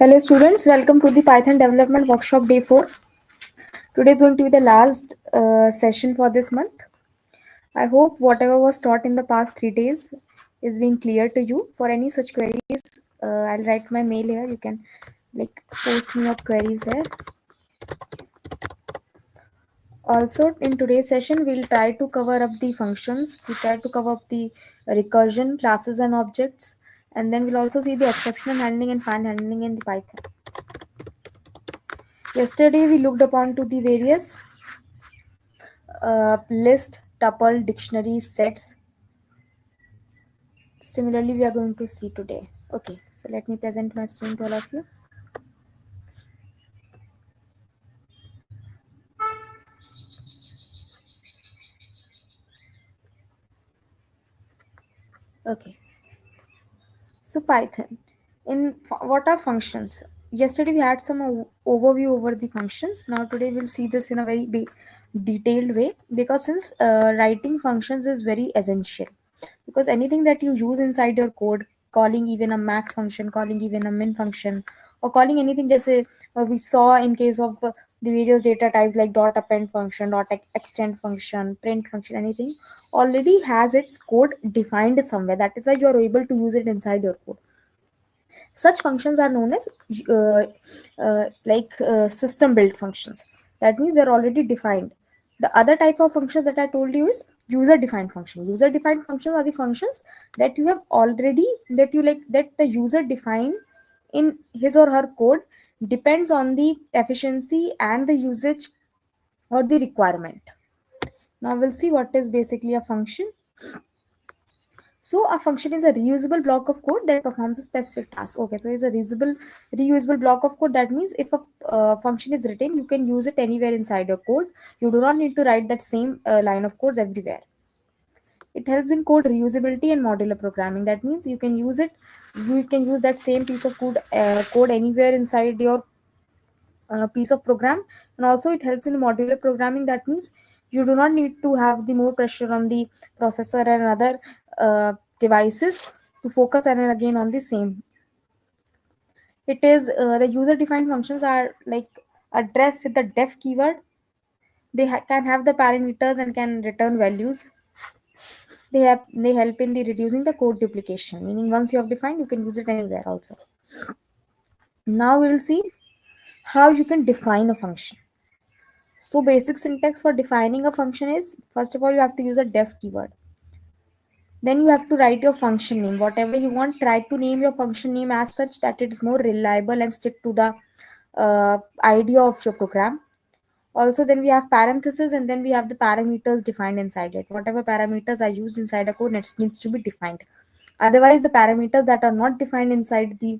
Hello students, welcome to the Python Development Workshop Day 4. Today is going to be the last session for this month. I hope whatever was taught in the past 3 days is being clear to you. For any such queries, I'll write my mail here. You can post me your queries there. Also, in today's session, we'll try to cover up the functions. We try to cover up the recursion, classes and objects. And then we'll also see the exception handling and fan handling in the Python. Yesterday, we looked upon to the various list, tuple, dictionary, sets. Similarly, we are going to see today. Okay, so let me present my screen to all of you. Okay, so Python. What are functions? Yesterday we had some overview over the functions. Now today we'll see this in a very detailed way, because since writing functions is very essential, because anything that you use inside your code, calling even a max function, calling even a min function, or calling anything, just say we saw in case of the various data types like dot append function, dot extend function, print function, anything already has its code defined somewhere. That is why you are able to use it inside your code. Such functions are known as system built functions. That means they're already defined. The other type of functions that I told you is user defined function. User defined functions are the functions that you have already, that the user define in his or her code, depends on the efficiency and the usage or the requirement. Now we'll see what is basically a function. So a function is a reusable block of code that performs a specific task. Okay, so it's a reusable block of code. That means if a function is written, you can use it anywhere inside your code. You do not need to write that same line of codes everywhere. It helps in code reusability and modular programming. That means you can use it. You can use that same piece of code anywhere inside your piece of program. And also it helps in modular programming. That means you do not need to have the more pressure on the processor and other devices to focus again on the same. It is the user defined functions are like addressed with the def keyword. They can have the parameters and can return values. They help in the reducing the code duplication, meaning once you have defined, you can use it anywhere also. Now we will see how you can define a function. So basic syntax for defining a function is, first of all, you have to use a def keyword. Then you have to write your function name. Whatever you want, try to name your function name as such that it is more reliable and stick to the idea of your program. Also, then we have parentheses, and then we have the parameters defined inside it. Whatever parameters are used inside a code needs to be defined. Otherwise, the parameters that are not defined inside the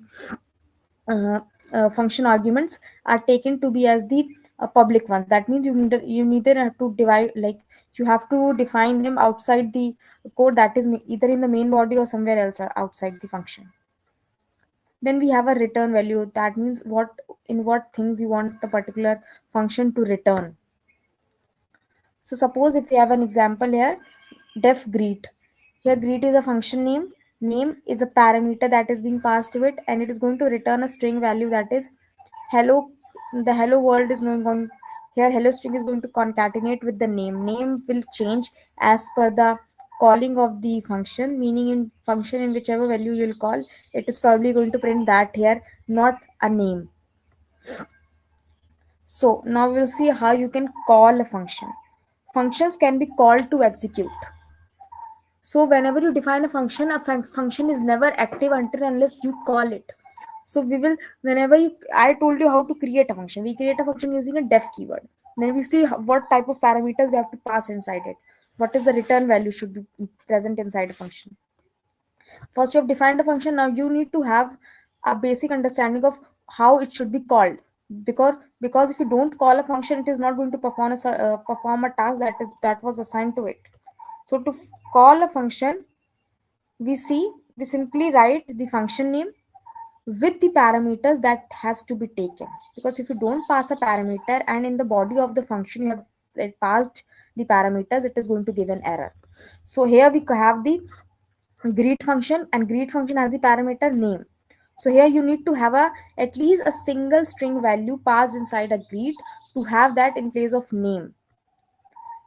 uh, function arguments are taken to be as the public ones. That means you neither have to divide, like you have to define them outside the code, that is either in the main body or somewhere else outside the function. Then we have a return value. That means what things you want the particular function to return. So suppose if we have an example here, def greet. Here greet is a function name. Name is a parameter that is being passed to it, and it is going to return a string value that is hello. The hello world is going here. Hello string is going to concatenate with the name. Name will change as per the calling of the function, meaning in function in whichever value you'll call, it is probably going to print that here, not a name. So now we'll see how you can call a function. Functions can be called to execute. So whenever you define a function, function is never active until unless you call it. So we will, I told you how to create a function. We create a function using a def keyword. Then we see what type of parameters we have to pass inside it. What is the return value should be present inside a function. First, you have defined a function. Now you need to have a basic understanding of how it should be called. Because if you don't call a function, it is not going to perform a task that was assigned to it. So to call a function, we simply write the function name with the parameters that has to be taken. Because if you don't pass a parameter and in the body of the function you have passed the parameters, it is going to give an error. So here we have the greet function, and greet function has the parameter name. So here you need to have at least a single string value passed inside a greet to have that in place of name.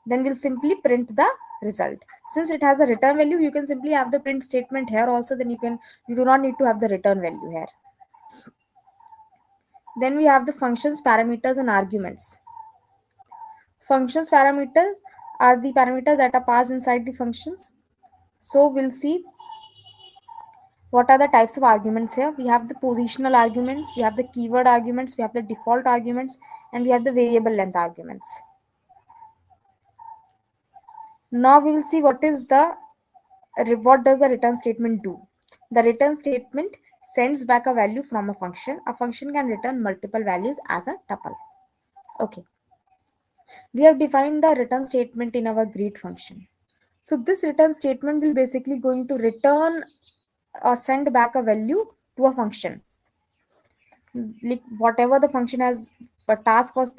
Then we'll simply print the result. Since it has a return value, you can simply have the print statement here also. Then you do not need to have the return value here. Then we have the functions, parameters, and arguments. Functions parameter are the parameters that are passed inside the functions. So we'll see what are the types of arguments here. We have the positional arguments, we have the keyword arguments, we have the default arguments, and we have the variable length arguments. Now we will see what does the return statement do. The return statement sends back a value from a function. A function can return multiple values as a tuple. Okay, we have defined the return statement in our greet function. So this return statement will basically going to return or send back a value to a function. Like whatever the function has, a task was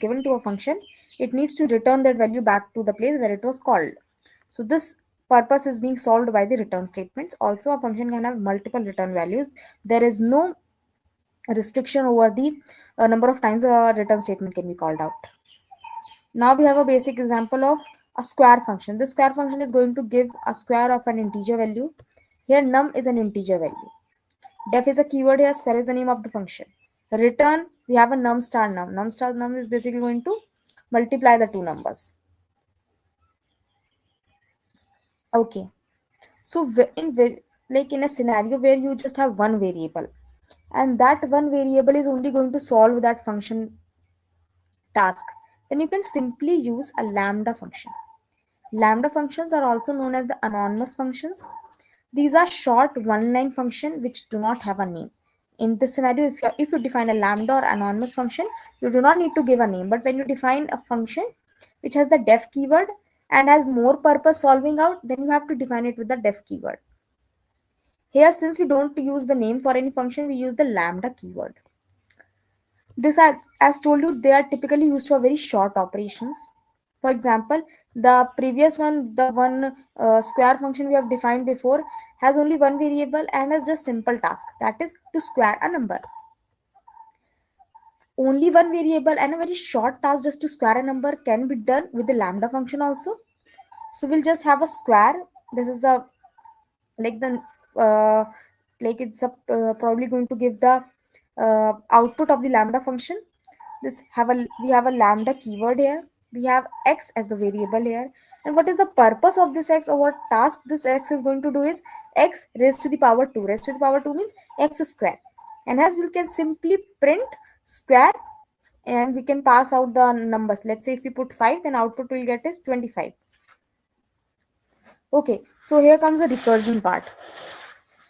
given to a function, it needs to return that value back to the place where it was called. So this purpose is being solved by the return statements. Also, a function can have multiple return values. There is no restriction over the number of times a return statement can be called out. Now we have a basic example of a square function. The square function is going to give a square of an integer value. Here num is an integer value. Def is a keyword here, square is the name of the function. Return, we have a num star num. Num star num is basically going to multiply the two numbers. Okay. So in a scenario where you just have one variable, and that one variable is only going to solve that function task, then you can simply use a lambda function. Lambda functions are also known as the anonymous functions. These are short one-line functions which do not have a name. In this scenario, if you define a lambda or anonymous function, you do not need to give a name. But when you define a function which has the def keyword and has more purpose solving out, then you have to define it with the def keyword. Here, since we don't use the name for any function, we use the lambda keyword. This, as told you, they are typically used for very short operations. For example, the previous one, the one square function we have defined before, has only one variable and has just simple task, that is to square a number. Only one variable and a very short task just to square a number can be done with the lambda function also. So we'll just have a square. This is a like the it's probably going to give the output of the lambda function. We have a lambda keyword here. We have x as the variable here. And what is the purpose of this x, or what task this x is going to do is x raised to the power 2. Raised to the power 2 means x square. And as we can simply print square, and we can pass out the numbers. Let's say if we put 5, then output we'll get is 25. Okay, so here comes the recursion part.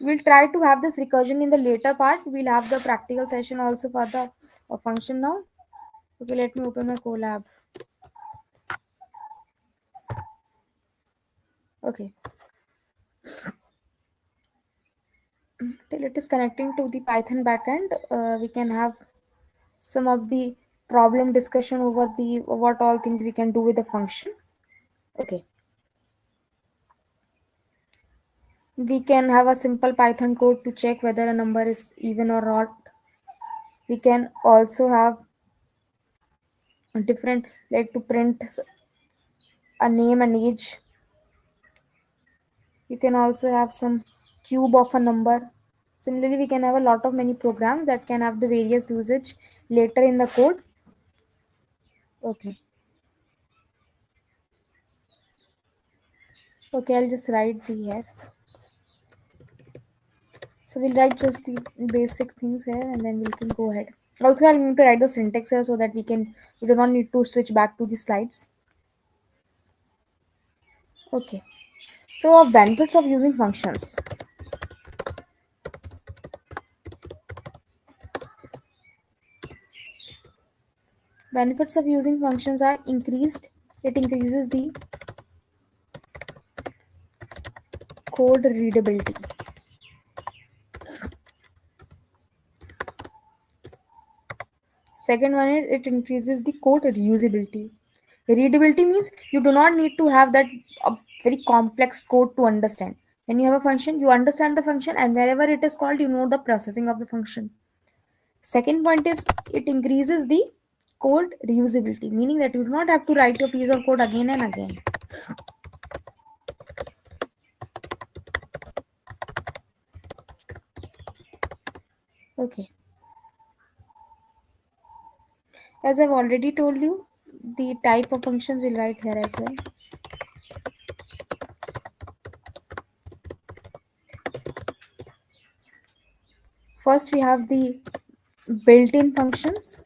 We'll try to have this recursion in the later part. We'll have the practical session also for the function now. Okay, let me open my Colab. Okay. Till it is connecting to the Python backend, we can have some of the problem discussion over the what all things we can do with the function. Okay. We can have a simple Python code to check whether a number is even or not. We can also have different, like to print a name and age. You can also have some cube of a number. Similarly, we can have a lot of many programs that can have the various usage later in the code. Okay. Okay, I'll just write the here. So we'll write just the basic things here and then we can go ahead. Also, I'm going to write the syntax here so that we do not need to switch back to the slides. Okay. So benefits of using functions. Benefits of using functions are it increases the code readability. Second one is it increases the code reusability. Readability means you do not need to have that very complex code to understand. When you have a function, you understand the function, and wherever it is called, you know the processing of the function. Second point is it increases the code reusability, meaning that you do not have to write your piece of code again and again. Okay. As I've already told you, the type of functions we'll write here as well. First, we have the built-in functions.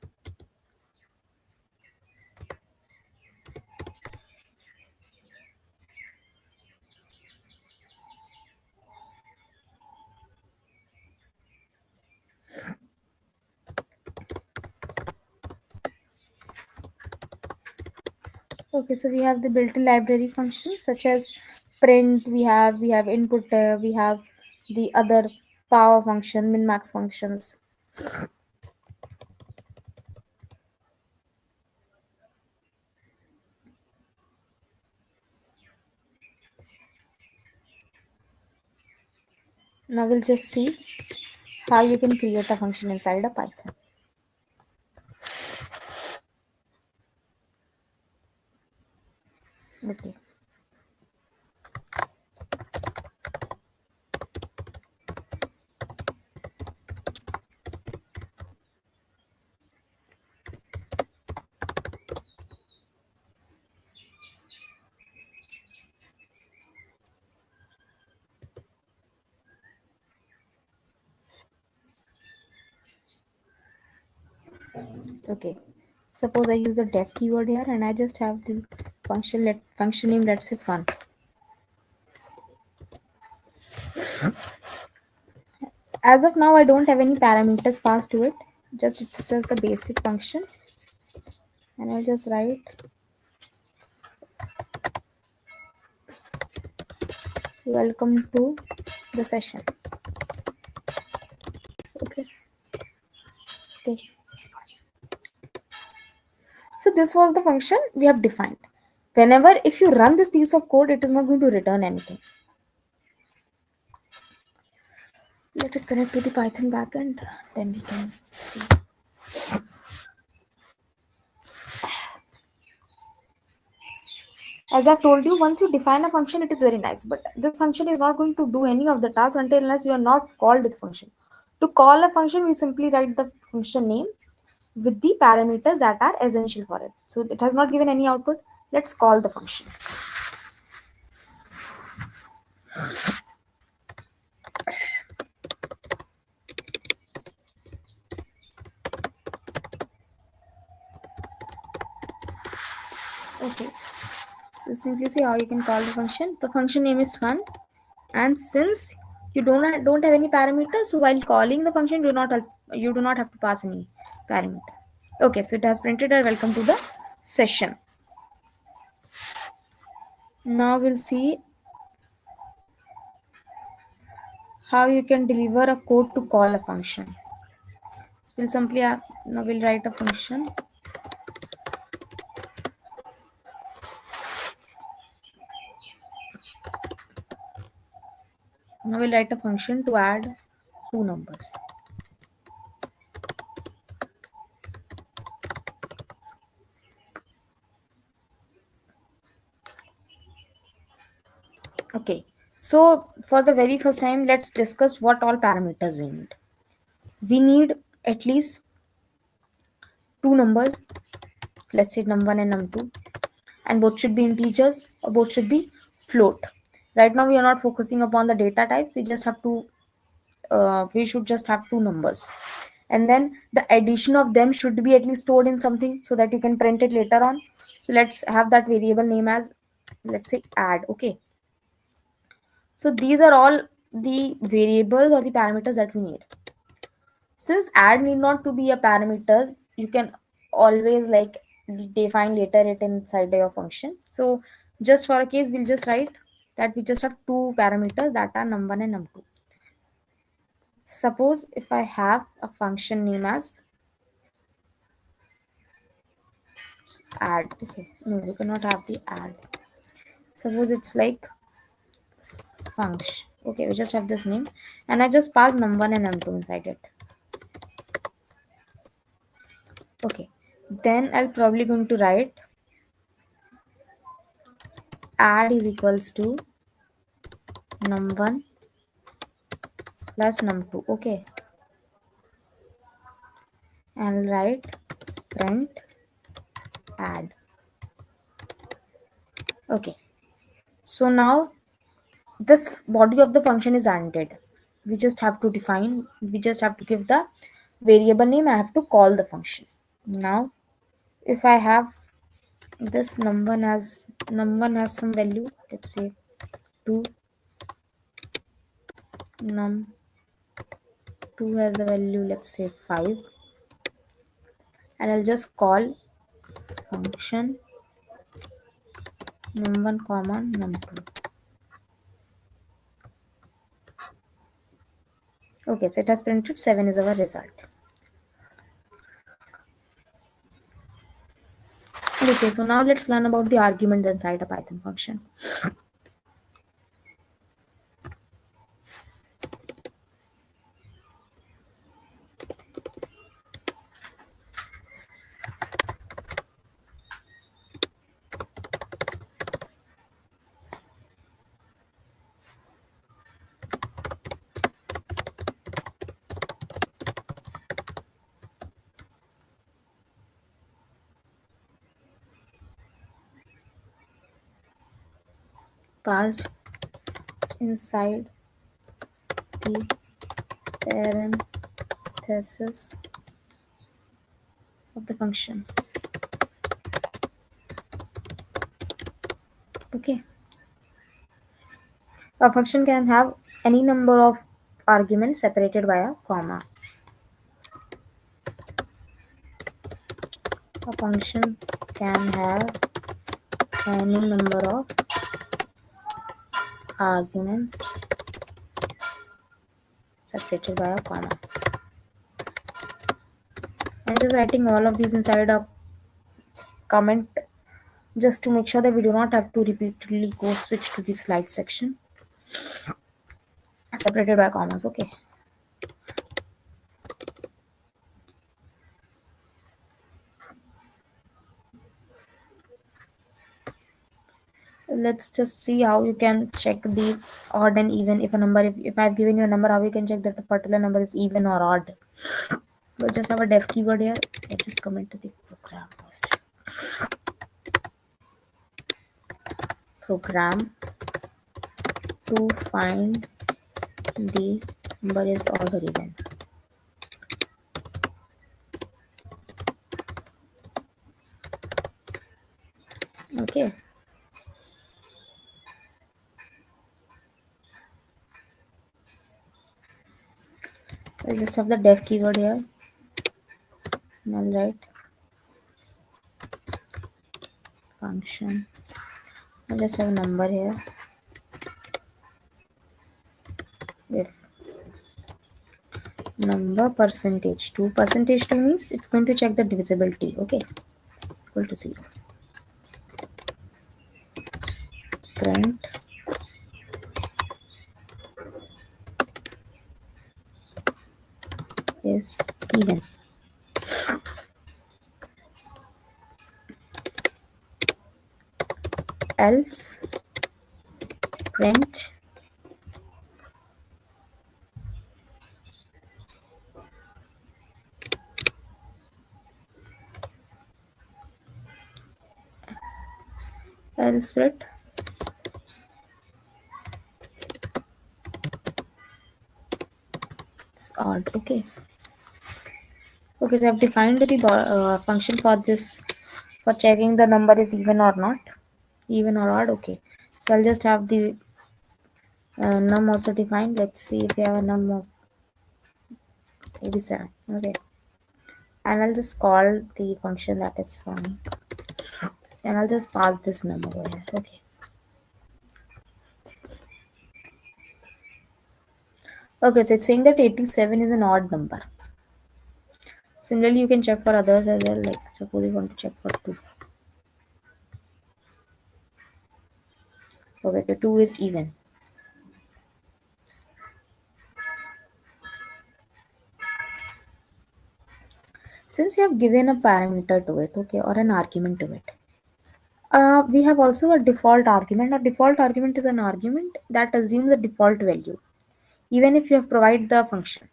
Okay, so we have the built-in library functions such as print, we have input, we have the other power function, min-max functions. Now we'll just see how you can create a function inside a Python. Okay. Okay. Suppose I use the def keyword here and I just have the function name, let's say fun. As of now, I don't have any parameters passed to it. It's just the basic function. And I'll just write welcome to the session. Okay. Okay. So this was the function we have defined. Whenever if you run this piece of code, it is not going to return anything. Let it connect to the Python backend, then we can see. As I've told you, once you define a function, it is very nice. But this function is not going to do any of the tasks until unless you are not called the function. To call a function, we simply write the function name with the parameters that are essential for it. So it has not given any output. Let's call the function. Okay. So simply see how you can call the function. The function name is fun, and since you don't have any parameters, so while calling the function, you do not have to pass any parameter. Okay, so it has printed a welcome to the session. Now we'll see how you can deliver a code to call a function. So we'll simply now we'll write a function. Now we'll write a function to add two numbers. Okay, so for the very first time, let's discuss what all parameters we need. We need at least two numbers, let's say num1 and num2, and both should be integers or both should be float. Right now we are not focusing upon the data types, we should just have two numbers, and then the addition of them should be at least stored in something so that you can print it later on. So let's have that variable name as, let's say, add. Okay, so these are all the variables or the parameters that we need. Since add need not to be a parameter, you can always like define later it inside your function. So just for a case, we'll just write that we just have two parameters that are num1 and num2. Suppose if I have a function name as add. Okay, no, we cannot have the add. Suppose it's like function. Okay, we just have this name, and I just pass num1 and num2 inside it. Okay, then I'll probably going to write add is equals to num1 plus num2. Okay, and write print add. Okay, so now this body of the function is ended. We just have to define, we just have to give the variable name. I have to call the function. Now if I have this num1 has some value, let's say 2, num2 has a value, let's say 5, and I'll just call function num1 comma num2. Okay, so it has printed 7 is our result. Okay, so now let's learn about the argument inside a Python function. Passed inside the parenthesis of the function. Okay, a function can have any number of arguments separated by a comma. A function can have any number of arguments separated by a comma. I'm just writing all of these inside a comment just to make sure that we do not have to repeatedly go switch to the slide section separated by commas. Okay, let's just see how you can check the odd and even. If a number, if I've given you a number, how you can check that a particular number is even or odd. We'll just have a def keyword here. Let's just come into the program first. Program to find the number is odd or even. Okay, we'll just have the def keyword here. All right, function. I'll just have a number here. If number percentage 2, percentage 2 means it's going to check the divisibility. Okay, equal to 0. Print is even. Else print else print it's odd. Okay, okay, so I've defined the function for this, for checking the number is even or not, even or odd. Okay, so I'll just have the num also defined. Let's see if we have a num of 87. Okay, and I'll just call the function that is from, and I'll just pass this number over here. Okay, okay, so it's saying that 87 is an odd number. Similarly, you can check for others as well. Like suppose you want to check for 2. Okay, the 2 is even. Since you have given a parameter to it, okay, or an argument to it, we have also a default argument. A default argument is an argument that assumes a default value, even if you have provided the function.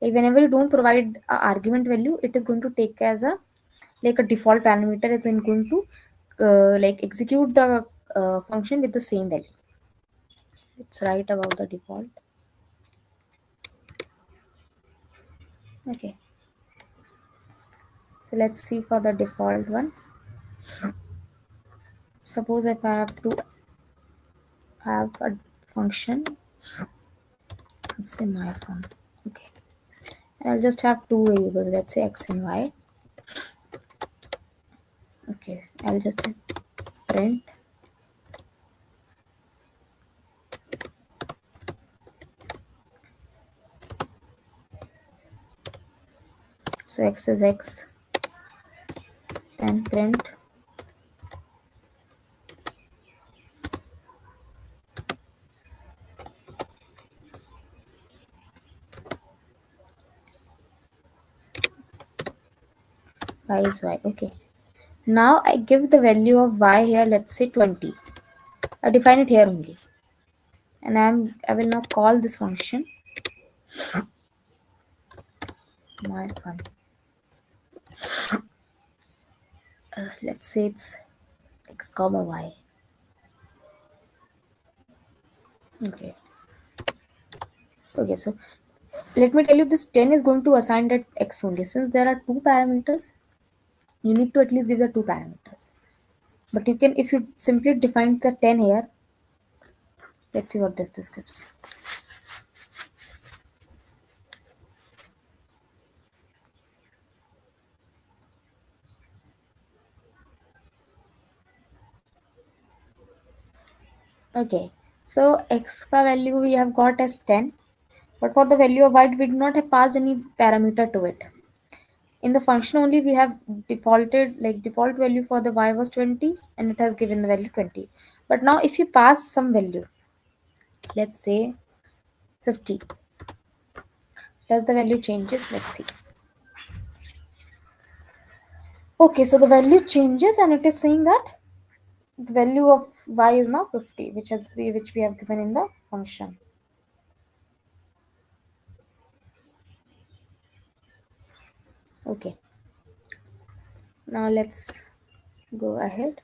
Like whenever you don't provide a argument value, it is going to take as a like a default parameter is going to like execute the function with the same value. It's right about the default. Okay, so let's see for the default one. Suppose if I have to have a function, let's say my fun. Okay, and I'll just have two variables. Let's say x and y. Okay, I'll just have print. So x is x, then print y is y. Okay. Now I give the value of y here, let's say 20. I define it here only. And I will now call this function my fun. Let's say it's x comma y. Okay. Okay, so let me tell you this 10 is going to assign that x only. Since there are two parameters, you need to at least give the two parameters. But you can, if you simply define the 10 here, let's see what this gives. Okay, so x value we have got as 10, but for the value of y we do not have passed any parameter to it. In the function only we have defaulted, like default value for the y was 20 and it has given the value 20. But now if you pass some value, let's say 50, does the value changes? Let's see. Okay, so the value changes and it is saying that the value of y is now 50, which we have given in the function. Okay, now let's go ahead.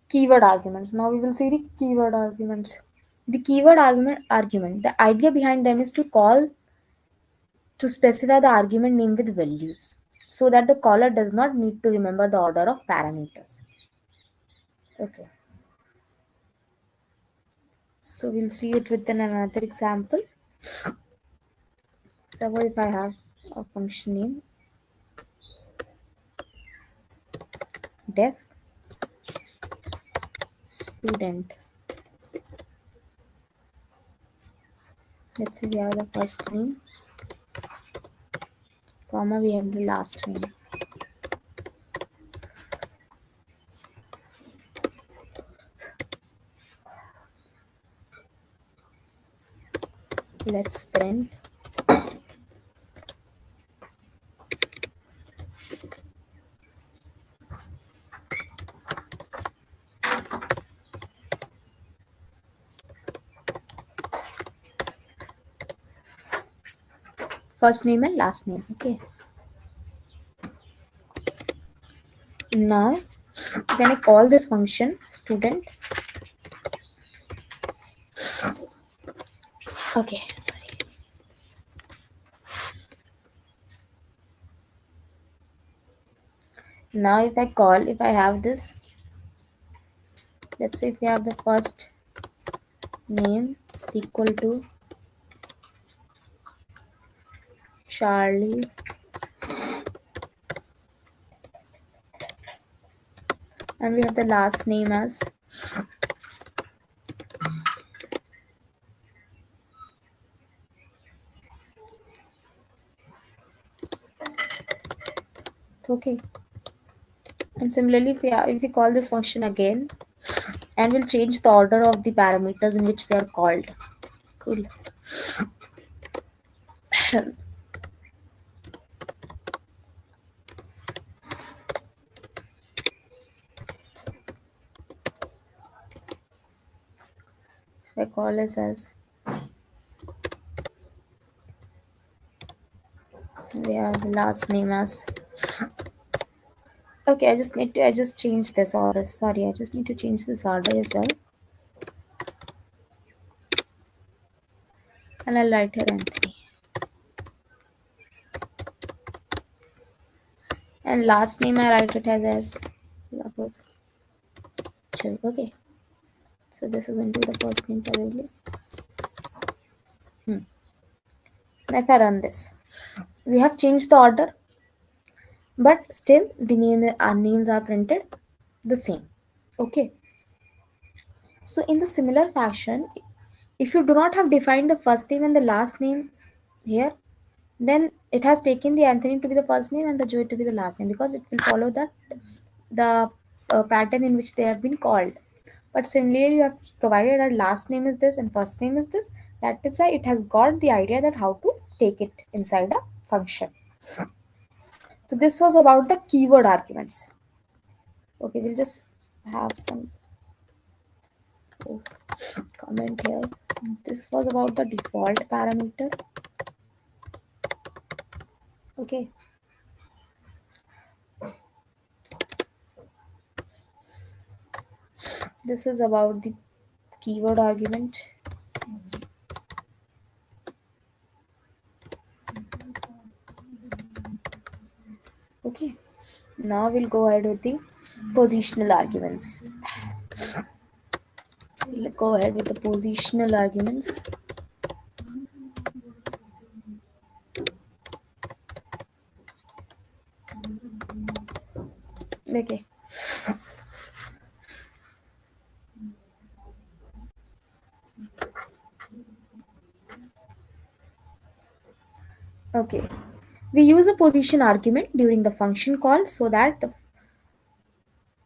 Keyword arguments. Now we will see the keyword arguments. The keyword argument, the idea behind them is to call to specify the argument name with values so that the caller does not need to remember the order of parameters. Okay. So we'll see it with another example. Suppose if I have a function name def student. Let's say we have the first name, comma, we have the last name. Let's print first name and last name. Okay. Now, when I call this function student, okay, sorry. Now, if I have this, let's say if we have the first name equal to Charlie, and we have the last name as okay. And similarly, if we call this function again and we'll change the order of the parameters in which they are called. Cool. So I call this as, we have the last name as, okay, I just change this order. Sorry, I just need to change this order as well. And I'll write here Anthony. And last name I write it as suppose. Okay. So this is going to be the first name probably. If I run this, we have changed the order, but still the our names are printed the same. Okay. So in the similar fashion, if you do not have defined the first name and the last name here, then it has taken the Anthony to be the first name and the Joy to be the last name, because it will follow that the pattern in which they have been called. But similarly, you have provided our last name is this and first name is this. That is why it has got the idea that how to take it inside a function. So this was about the keyword arguments. Okay, we'll just have some comment here. This was about the default parameter. Okay. This is about the keyword argument. Okay. Now we'll go ahead with the positional arguments. We'll go ahead with the positional arguments. Okay. Okay. We use a position argument during the function call so that the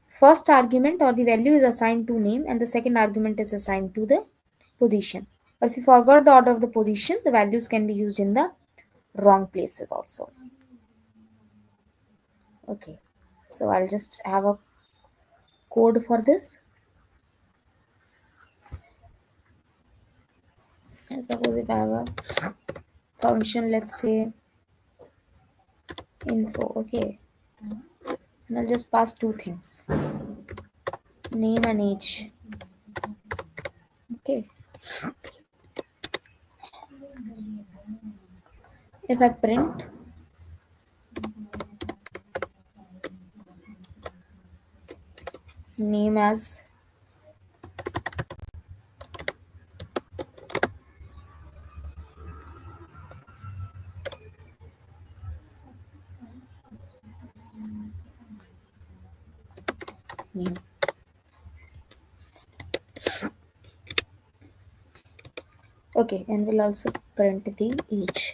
first argument or the value is assigned to name and the second argument is assigned to the position. But if you forgot the order of the position, the values can be used in the wrong places also. Okay. So I'll just have a code for this. And suppose if I have a function, let's say info, okay, and I'll just pass two things, name and age. Okay. If I print name as name, okay, and we'll also print the age.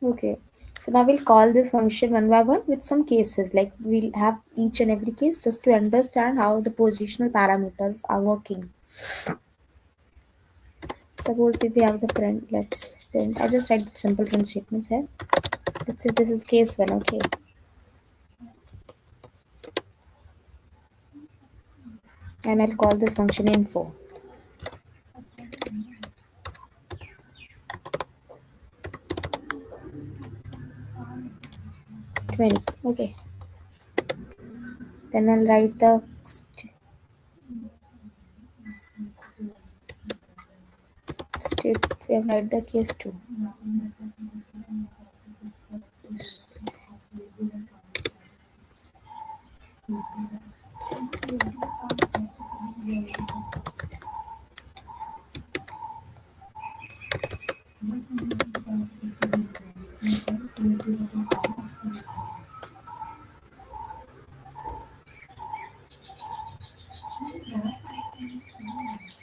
Okay, so now we'll call this function one by one with some cases. Like we'll have each and every case just to understand how the positional parameters are working. Suppose if we have the print, let's print. I just write simple print statements here. Let's say this is case one. Okay. And I'll call this function info. Okay. Then I'll write the state. We have write the case 2.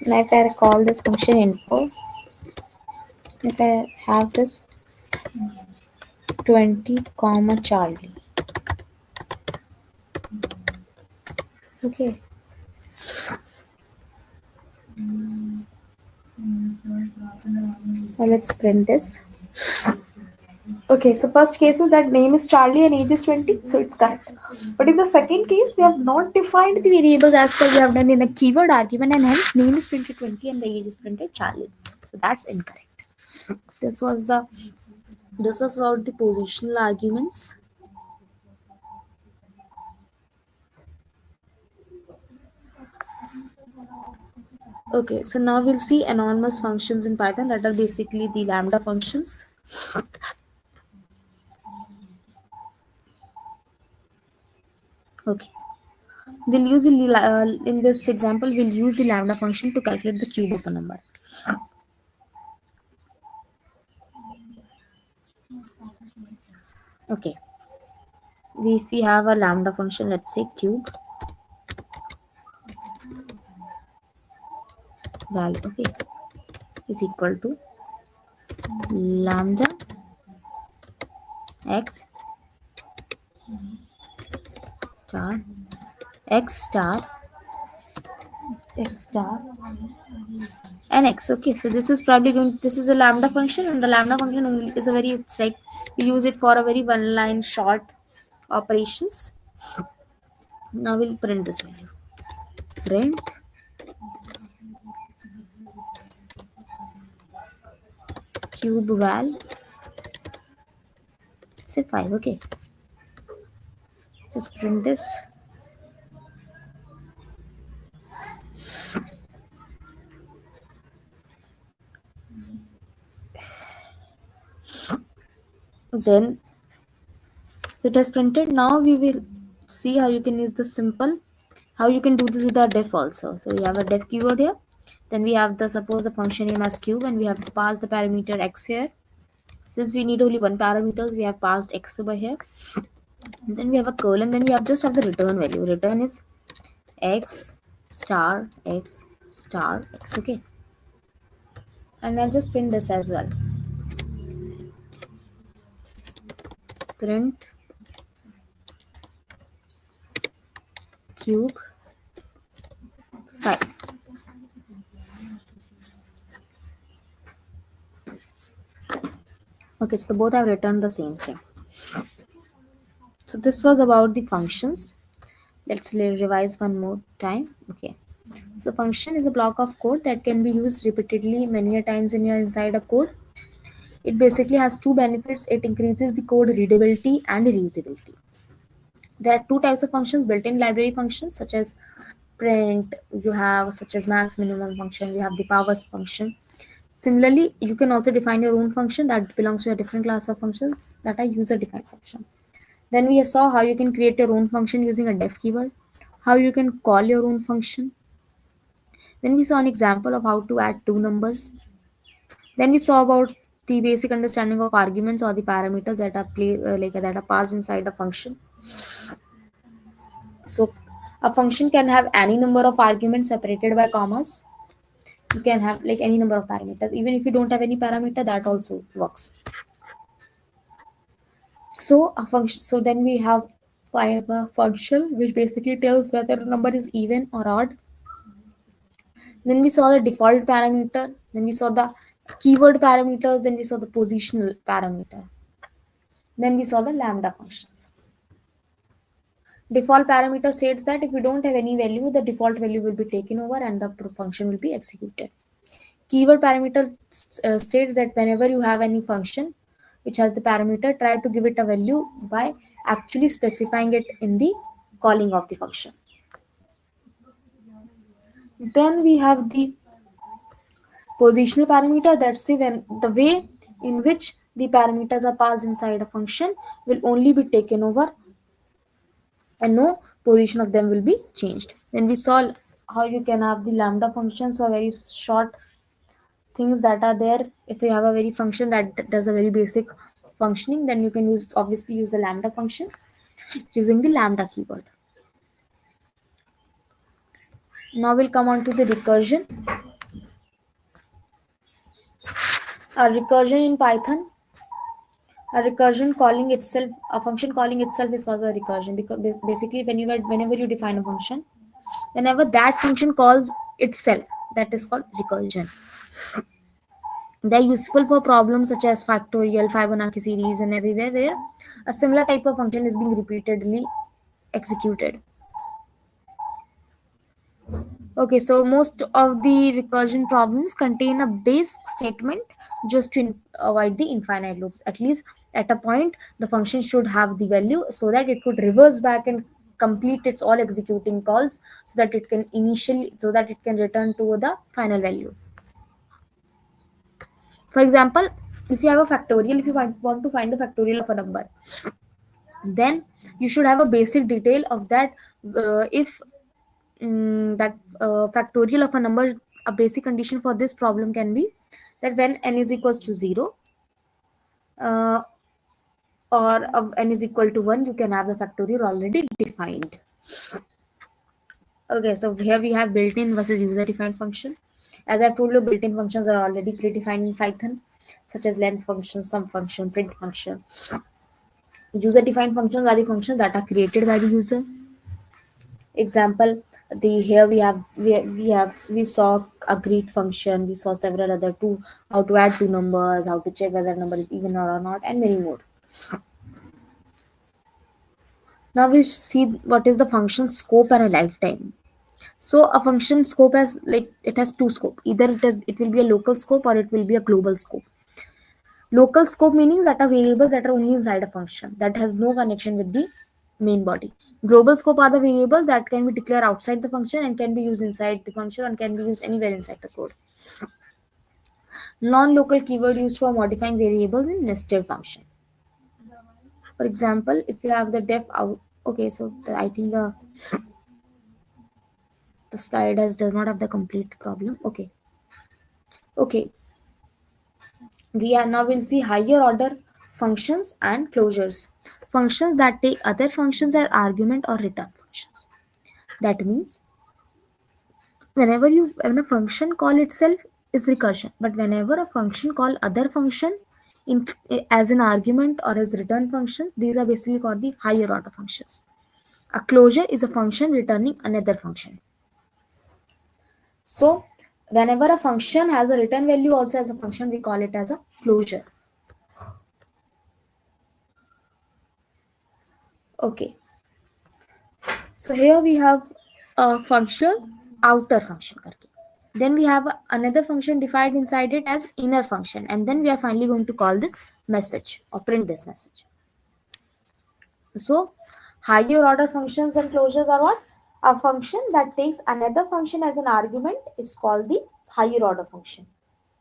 Now if I call this function info, if I have this 20 comma Charlie. Okay. Now let's print this. Okay, so first case is that name is Charlie and age is 20, so it's correct. But in the second case, we have not defined the variables as per we have done in the keyword argument, and hence name is printed 20 and the age is printed Charlie. So that's incorrect. This was about the positional arguments. Okay, so now we'll see anonymous functions in Python that are basically the lambda functions. Okay, we'll use in this example we'll use the lambda function to calculate the cube of a number. Okay, if we have a lambda function, let's say cube value, okay, is equal to lambda x star x star and x. Okay, so this is probably this is a lambda function, and the lambda function only is a very, it's like we use it for a very one line short operations. Now we'll print this value. Print cube val, say 5. Okay, just print this. Then so it has printed. Now we will see how you can use the simple, how you can do this with our def also. So we have a def keyword here, then we have the, suppose the function name as cube, and we have to pass the parameter x here. Since we need only one parameter, we have passed x over here. And then we have a colon, then we have just have the return value. Return is x star x star x. Okay, and I'll just print this as well. Print cube 5. Okay, so both have returned the same thing. So this was about the functions. Let's revise one more time. Okay, so function is a block of code that can be used repeatedly many times inside a code. It basically has two benefits. It increases the code readability and reusability. There are two types of functions: built-in library functions such as print, you have such as max minimum function, we have the powers function. Similarly, you can also define your own function that belongs to a different class of functions that are user-defined function. Then we saw how you can create your own function using a def keyword, how you can call your own function. Then we saw an example of how to add two numbers. Then we saw about the basic understanding of arguments or the parameters that are that are passed inside a function. So a function can have any number of arguments separated by commas. You can have like any number of parameters. Even if you don't have any parameter, that also works. So a function. So then we have a function which basically tells whether a number is even or odd. Then we saw the default parameter. Then we saw the keyword parameters. Then we saw the positional parameter. Then we saw the lambda functions. Default parameter states that if you don't have any value, the default value will be taken over and the function will be executed. Keyword parameter states that whenever you have any function which has the parameter, try to give it a value by actually specifying it in the calling of the function. Then we have the positional parameter. That's the way in which the parameters are passed inside a function will only be taken over and no position of them will be changed. Then we saw how you can have the lambda functions for very short things that are there. If you have a very function that does a very basic functioning, then you can obviously use the lambda function using the lambda keyword. Now we'll come on to the recursion. A recursion in Python, a recursion calling itself, a function calling itself is called a recursion, because basically whenever you define a function, whenever that function calls itself, that is called recursion. They're useful for problems such as factorial, Fibonacci series, and everywhere where a similar type of function is being repeatedly executed. Okay, so most of the recursion problems contain a base statement just to avoid the infinite loops. At least at a point, the function should have the value so that it could reverse back and complete its all executing calls, so that it can return to the final value. For example, if you have a factorial, if you want to find the factorial of a number, then you should have a basic detail of that. If that factorial of a number, a basic condition for this problem can be that when n is equals to 0, uh, or n is equal to 1, you can have the factorial already defined. Okay, so here we have built-in versus user-defined function. As I've told you, built-in functions are already predefined in Python, such as length function, sum function, print function. User-defined functions are the functions that are created by the user. Example, the here we saw a greet function, we saw several other two, how to add two numbers, how to check whether number is even or not, and many more. Now we'll see what is the function scope and a lifetime. So a function scope has, like, it has two scope. Either it will be a local scope or it will be a global scope. Local scope meaning that are variables that are only inside a function that has no connection with the main body. Global scope are the variables that can be declared outside the function and can be used inside the function and can be used anywhere inside the code. Non-local keyword used for modifying variables in nested function. For example, if you have the def out, okay, so I think the slide does not have the complete problem. Okay, we are now will see higher order functions and closures. Functions that take other functions as argument or return functions. That means when a function call itself is recursion, but whenever a function call other function in as an argument or as return function, these are basically called the higher order functions. A closure is a function returning another function. So whenever a function has a return value also as a function, we call it as a closure. Okay, so here we have a function, outer function karke. Then we have another function defined inside it as inner function, and then we are finally going to call this message or print this message. So higher order functions and closures are what? A function that takes another function as an argument is called the higher order function.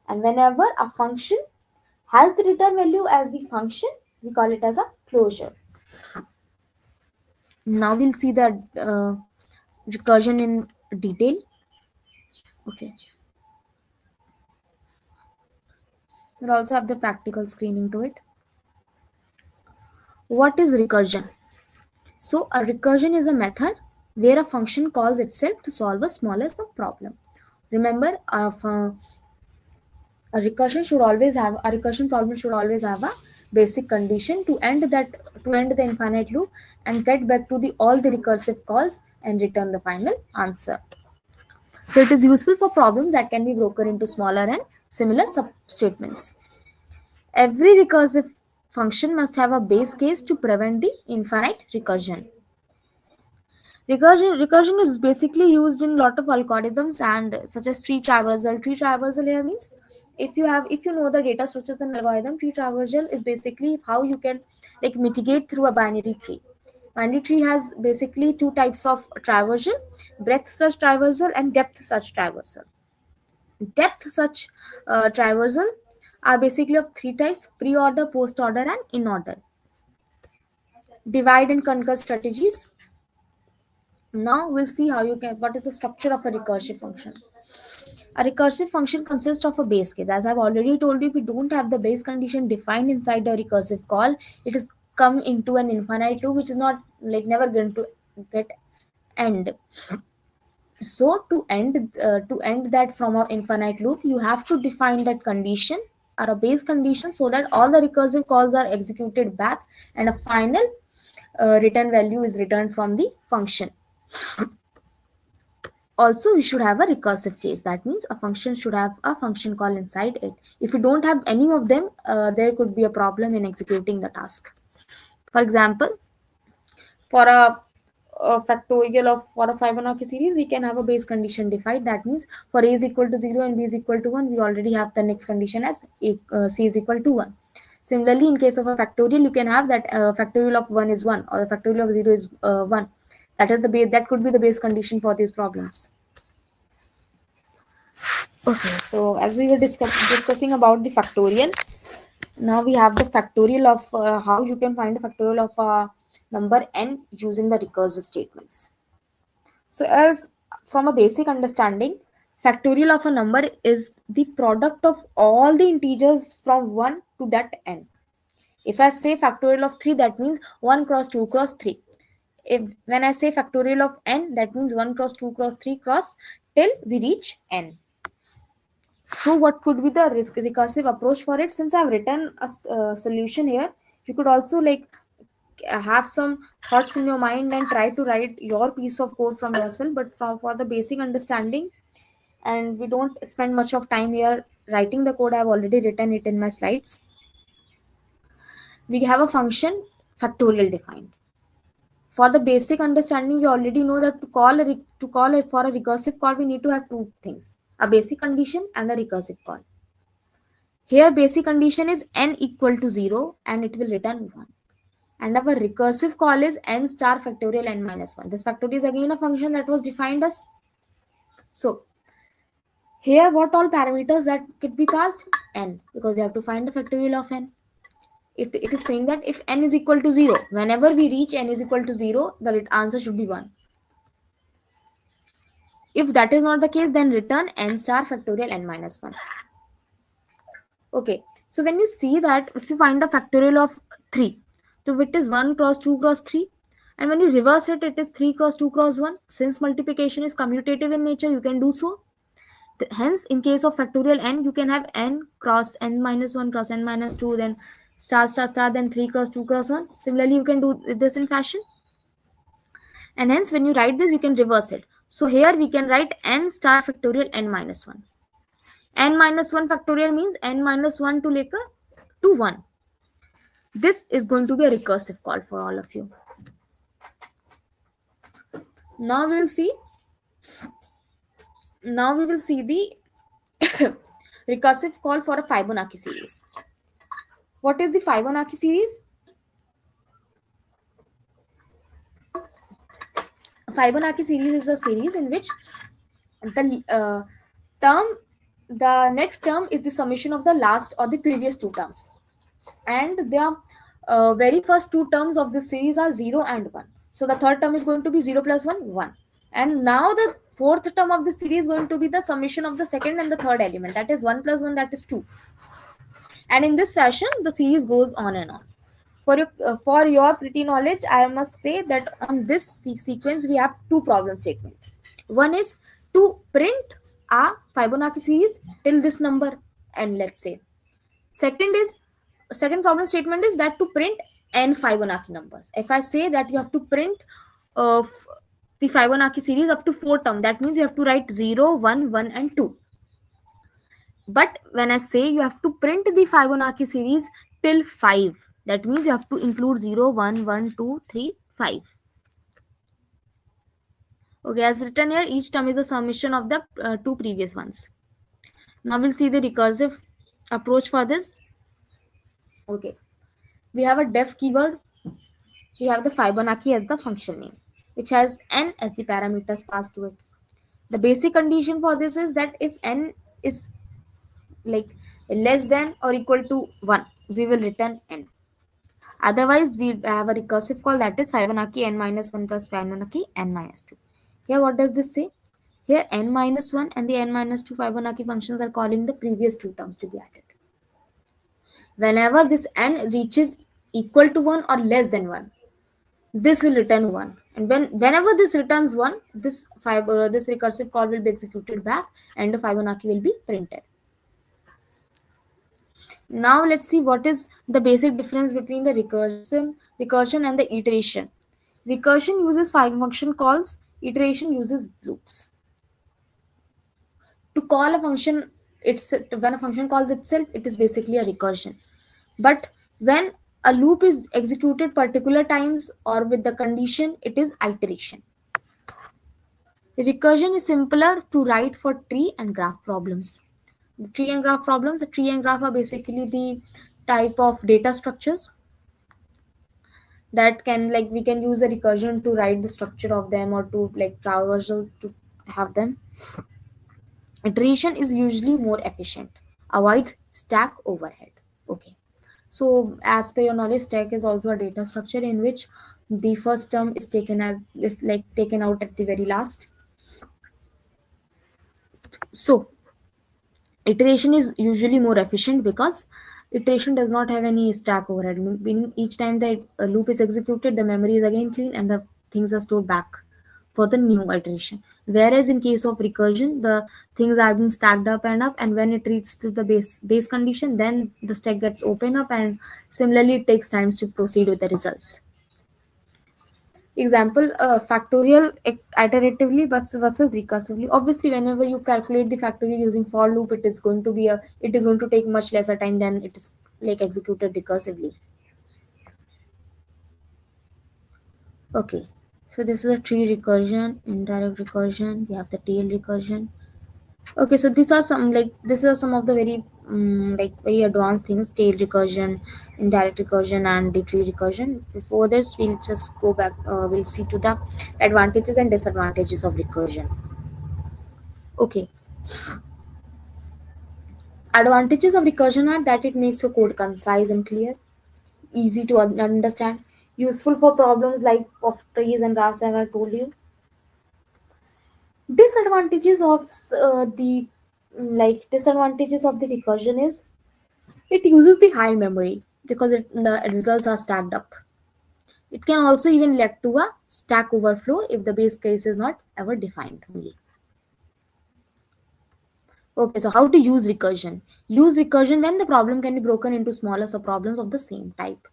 And whenever a function has the return value as the function, we call it as a closure. Now we'll see the recursion in detail. Okay. We'll also have the practical screening to it. What is recursion? So a recursion is a method where a function calls itself to solve a smaller subproblem. Remember, a recursion problem should always have a basic condition to end the infinite loop and get back to all the recursive calls and return the final answer. So it is useful for problems that can be broken into smaller and similar substatements. Every recursive function must have a base case to prevent the infinite recursion. Recursion is basically used in a lot of algorithms and such as tree traversal. Tree traversal here means if you know the data structures and algorithm, tree traversal is basically how you can mitigate through a binary tree. Binary tree has basically two types of traversal: breadth search traversal and depth search traversal. Depth search traversal are basically of three types: pre-order, post-order, and in-order. Divide and conquer strategies. Now we'll see what is the structure of a recursive function. A recursive function consists of a base case. As I've already told you, if we don't have the base condition defined inside the recursive call, it is come into an infinite loop, which is not never going to get end. So to end that from an infinite loop, you have to define that condition are a base condition so that all the recursive calls are executed back and a final return value is returned from the function. Also, we should have a recursive case. That means a function should have a function call inside it. If you don't have any of them, there could be a problem in executing the task. For example, for a factorial of for a Fibonacci series, we can have a base condition defined. That means for a is equal to 0 and b is equal to 1, we already have the next condition as c is equal to 1. Similarly, in case of a factorial, you can have that factorial of 1 is 1 or the factorial of 0 is 1. That is the base. That could be the base condition for these problems. Okay, so as we were discussing about the factorial, now we have the factorial of how you can find the factorial of a number n using the recursive statements. So as from a basic understanding, factorial of a number is the product of all the integers from 1 to that n. If I say factorial of 3, that means 1 cross 2 cross 3. When I say factorial of n, that means 1 cross 2 cross 3 cross till we reach n. So what could be the recursive approach for it? Since I've written a solution here, you could also have some thoughts in your mind and try to write your piece of code from yourself. But for the basic understanding, and we don't spend much of time here writing the code, I've already written it in my slides. We have a function factorial defined. For the basic understanding, we already know that to call it for a recursive call, we need to have two things: a basic condition and a recursive call. Here basic condition is n equal to 0 and it will return 1. And our recursive call is n star factorial n minus 1. This factorial is again a function that was defined as. So here what all parameters that could be passed? N, because we have to find the factorial of n. It is saying that if n is equal to 0, whenever we reach n is equal to 0, the answer should be 1. If that is not the case, then return n star factorial n minus 1. Okay, so when you see that, if you find the factorial of 3, so it is 1 cross 2 cross 3, and when you reverse it, it is 3 cross 2 cross 1. Since multiplication is commutative in nature, you can do so. Hence, in case of factorial n, you can have n cross n minus 1 cross n minus 2, then star star star, then 3 cross 2 cross 1. Similarly, you can do this in fashion. And hence, when you write this, you can reverse it. So here we can write n star factorial n minus 1. N minus 1 factorial means n minus 1 to 1. This is going to be a recursive call for all of you. Now we will see the recursive call for a Fibonacci series. What is the Fibonacci series? Fibonacci series is a series in which the next term is the summation of the last or the previous two terms, and the very first two terms of this series are 0 and 1. So the third term is going to be 0 plus 1, 1. And now the fourth term of the series is going to be the summation of the second and the third element, that is 1 plus 1, that is 2. And in this fashion, the series goes on and on. For your pretty knowledge, I must say that on this sequence, we have two problem statements. One is to print a Fibonacci series till this number n, let's say. Second problem statement is that to print n Fibonacci numbers. If I say that you have to print the Fibonacci series up to 4 terms, that means you have to write 0, 1, 1 and 2. But when I say you have to print the Fibonacci series till 5, that means you have to include 0, 1, 1, 2, 3, 5. Okay, as written here, each term is the summation of the two previous ones. Now we'll see the recursive approach for this. Okay, we have a def keyword. We have the Fibonacci as the function name, which has n as the parameters passed to it. The basic condition for this is that if n is less than or equal to 1, we will return n. Otherwise, we have a recursive call, that is Fibonacci n minus 1 plus Fibonacci n minus 2. Here, what does this say? Here, n minus 1 and the n minus 2 Fibonacci functions are calling the previous two terms to be added. Whenever this n reaches equal to 1 or less than 1, this will return 1. And whenever this returns 1, this recursive call will be executed back and the Fibonacci will be printed. Now let's see what is the basic difference between the recursion and the iteration. Recursion uses function calls, iteration uses loops. To call a function, it's when a function calls itself, it is basically a recursion. But when a loop is executed particular times or with the condition, it is iteration. Recursion is simpler to write for tree and graph problems. The tree and graph are basically the type of data structures that can, like, we can use a recursion to write the structure of them or to like traversal to have them. Iteration is usually more efficient, avoids stack overhead. Okay. So as per your knowledge, stack is also a data structure in which the first term is taken as is like taken out at the very last. So iteration is usually more efficient because iteration does not have any stack overhead, meaning each time that a loop is executed, the memory is again clean and the things are stored back for the new iteration. Whereas in case of recursion, the things are being stacked up and up, and when it reaches to the base condition, then the stack gets open up, and similarly it takes times to proceed with the results. Example, factorial iteratively versus recursively. Obviously, whenever you calculate the factorial using for loop, it is going to take much lesser time than it is like executed recursively. Okay, so this is a tree recursion, indirect recursion. We have the tail recursion. Okay, so these are some of the very like very advanced things: tail recursion, indirect recursion, and the tree recursion. Before this, we'll just go back. We'll see to the advantages and disadvantages of recursion. Okay, advantages of recursion are that it makes your code concise and clear, easy to understand, useful for problems like of trees and graphs, as I told you. Disadvantages of the disadvantages of the recursion is it uses the high memory because the results are stacked up. It can also even lead to a stack overflow if the base case is not ever defined only. Okay, so how to use recursion? Use recursion when the problem can be broken into smaller subproblems of the same type.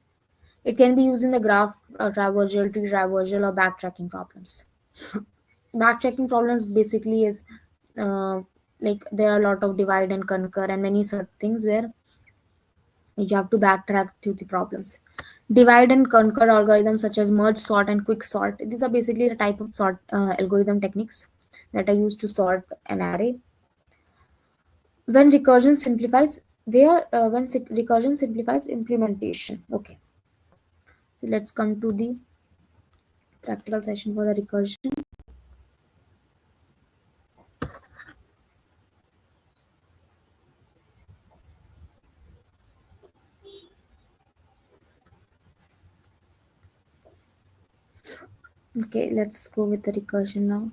It can be used in the graph traversal, tree traversal, or backtracking problems. Backtracking problems basically is uh, like there are a lot of divide and conquer and many such things where you have to backtrack to the problems. Divide and conquer algorithms such as merge sort and quick sort. These are basically the type of sort algorithm techniques that are used to sort an array. When recursion simplifies, recursion simplifies implementation. Okay, so let's come to the practical session for the recursion. Okay, let's go with the recursion now.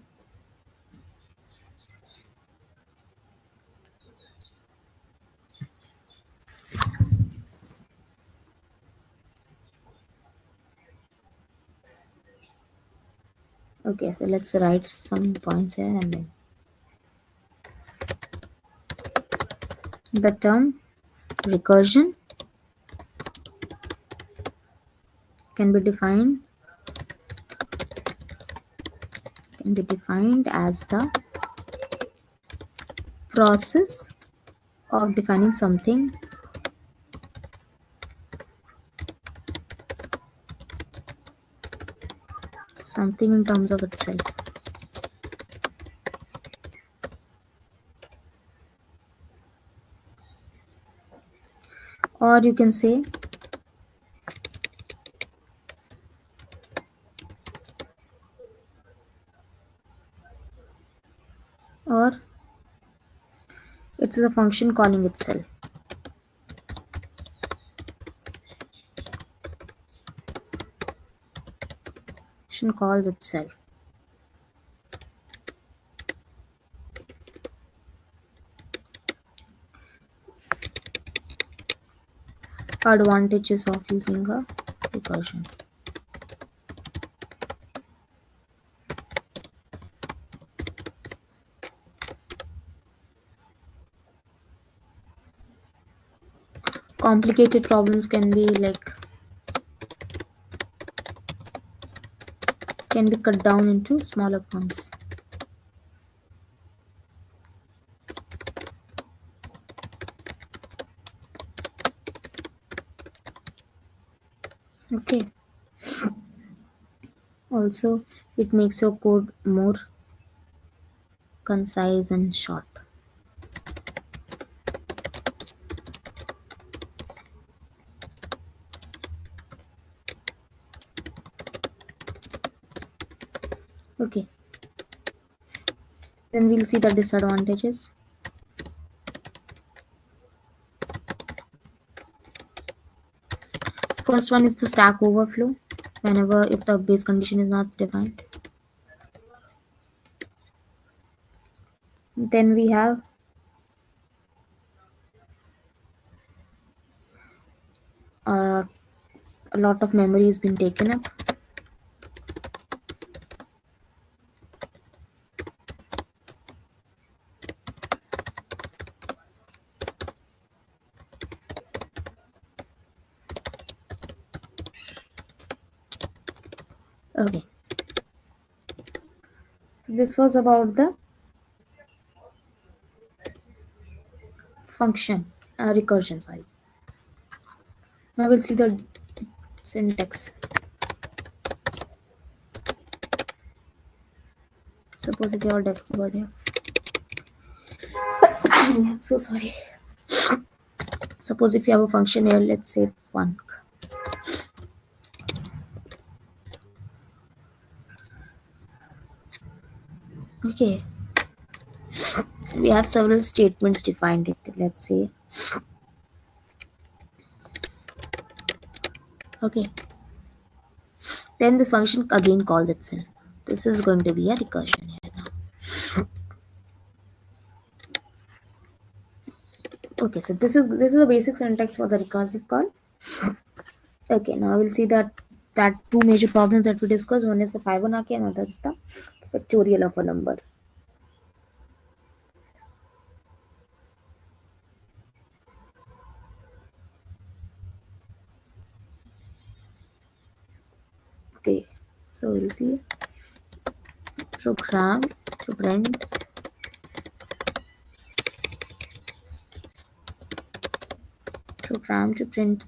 Okay, so let's write some points here and then the term recursion can be defined as the process of defining something in terms of itself. Or you can say or it's a function calling itself. Function calls itself. Advantages of using a recursion. complicated problems can be cut down into smaller ones. Okay. Also, it makes your code more concise and short. Okay. Then we'll see the disadvantages. First one is the Stack Overflow. Whenever if the base condition is not defined. Then we have a lot of memory has been taken up. Okay. This was about the recursion, sorry. Now we'll see the syntax. Suppose if you are deaf word here. I'm so sorry. Suppose if you have a function here, let's say func. Okay. We have several statements defined it. Let's say. Okay. Then this function again calls itself. This is going to be a recursion here now. Okay, so this is the basic syntax for the recursive call. Okay, now we'll see that two major problems that we discussed. One is the Fibonacci, and another is the factorial of a number. Okay, so we'll see program to print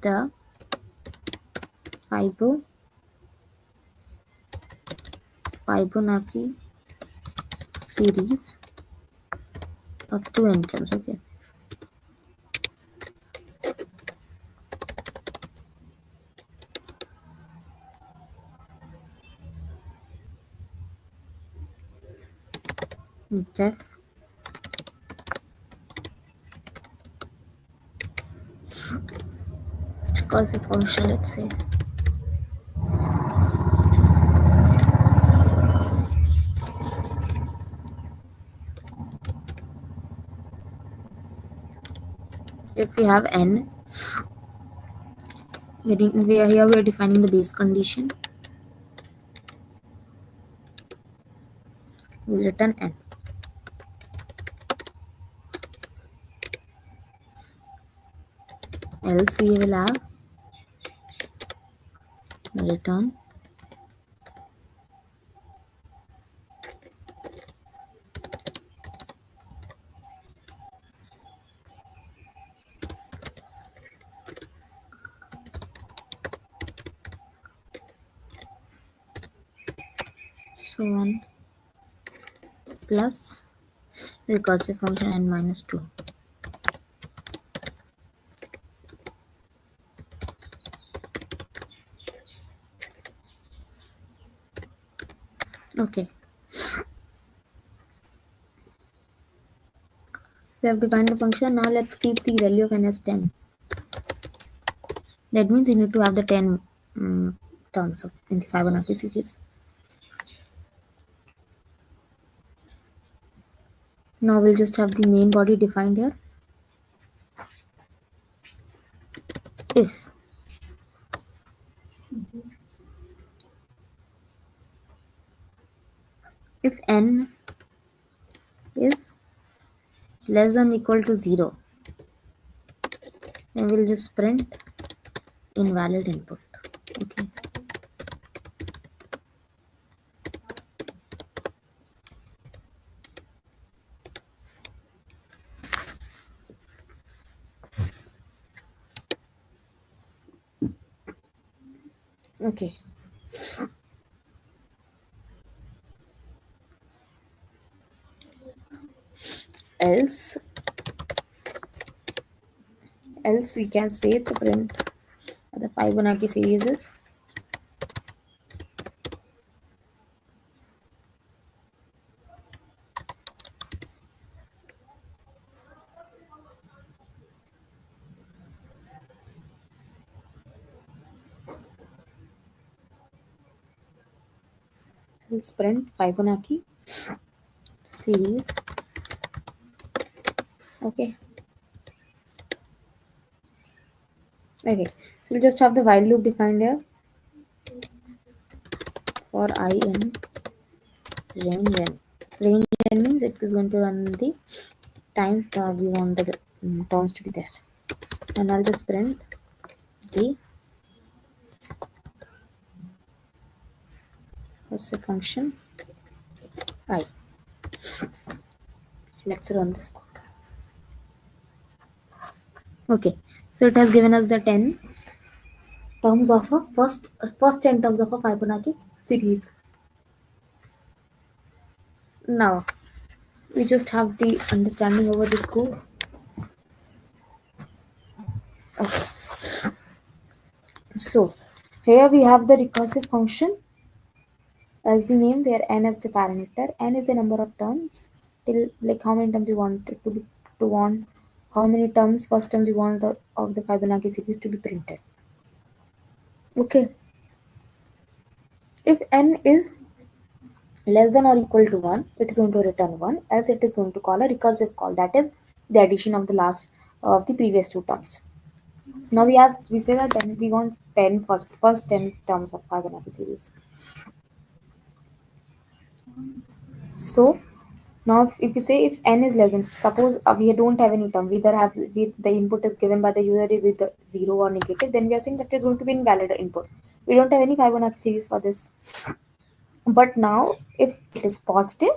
the Fibonacci series of two integers. Okay. Def recursive function, let's say. If we have n, we are defining the base condition. We'll return n. Else we will have return so on plus recursive function n minus 2. Okay. We have defined the function. Now let's keep the value of n as 10. That means you need to have the 10 terms in the Fibonacci series. Now we'll just have the main body defined here. If n is less than or equal to 0, and we'll just print invalid input. Okay. Okay. Else, we can say to print the Fibonacci series is else print Fibonacci series. Okay. Okay. So we'll just have the while loop defined here for I in range n. Range n means it is going to run the times that we want the terms to be there. And I'll just print the what's the function I. Let's run this code. Okay, so it has given us the 10 terms of a first 10 terms of a Fibonacci series. Now we just have the understanding over this code. Okay, so here we have the recursive function as the name, where n is the parameter, n is the number of terms till like how many terms you want it to be to want how many terms first terms you want of the Fibonacci series to be printed. Okay, if n is less than or equal to 1, it is going to return 1, else it is going to call a recursive call, that is the addition of the last of the previous two terms. Now we say that 10, we want 10 first 10 terms of Fibonacci series. So now if you say if n is less than, suppose we don't have any term, we either have the input is given by the user is either 0 or negative, then we are saying that is going to be invalid input. We don't have any Fibonacci series for this. But now if it is positive,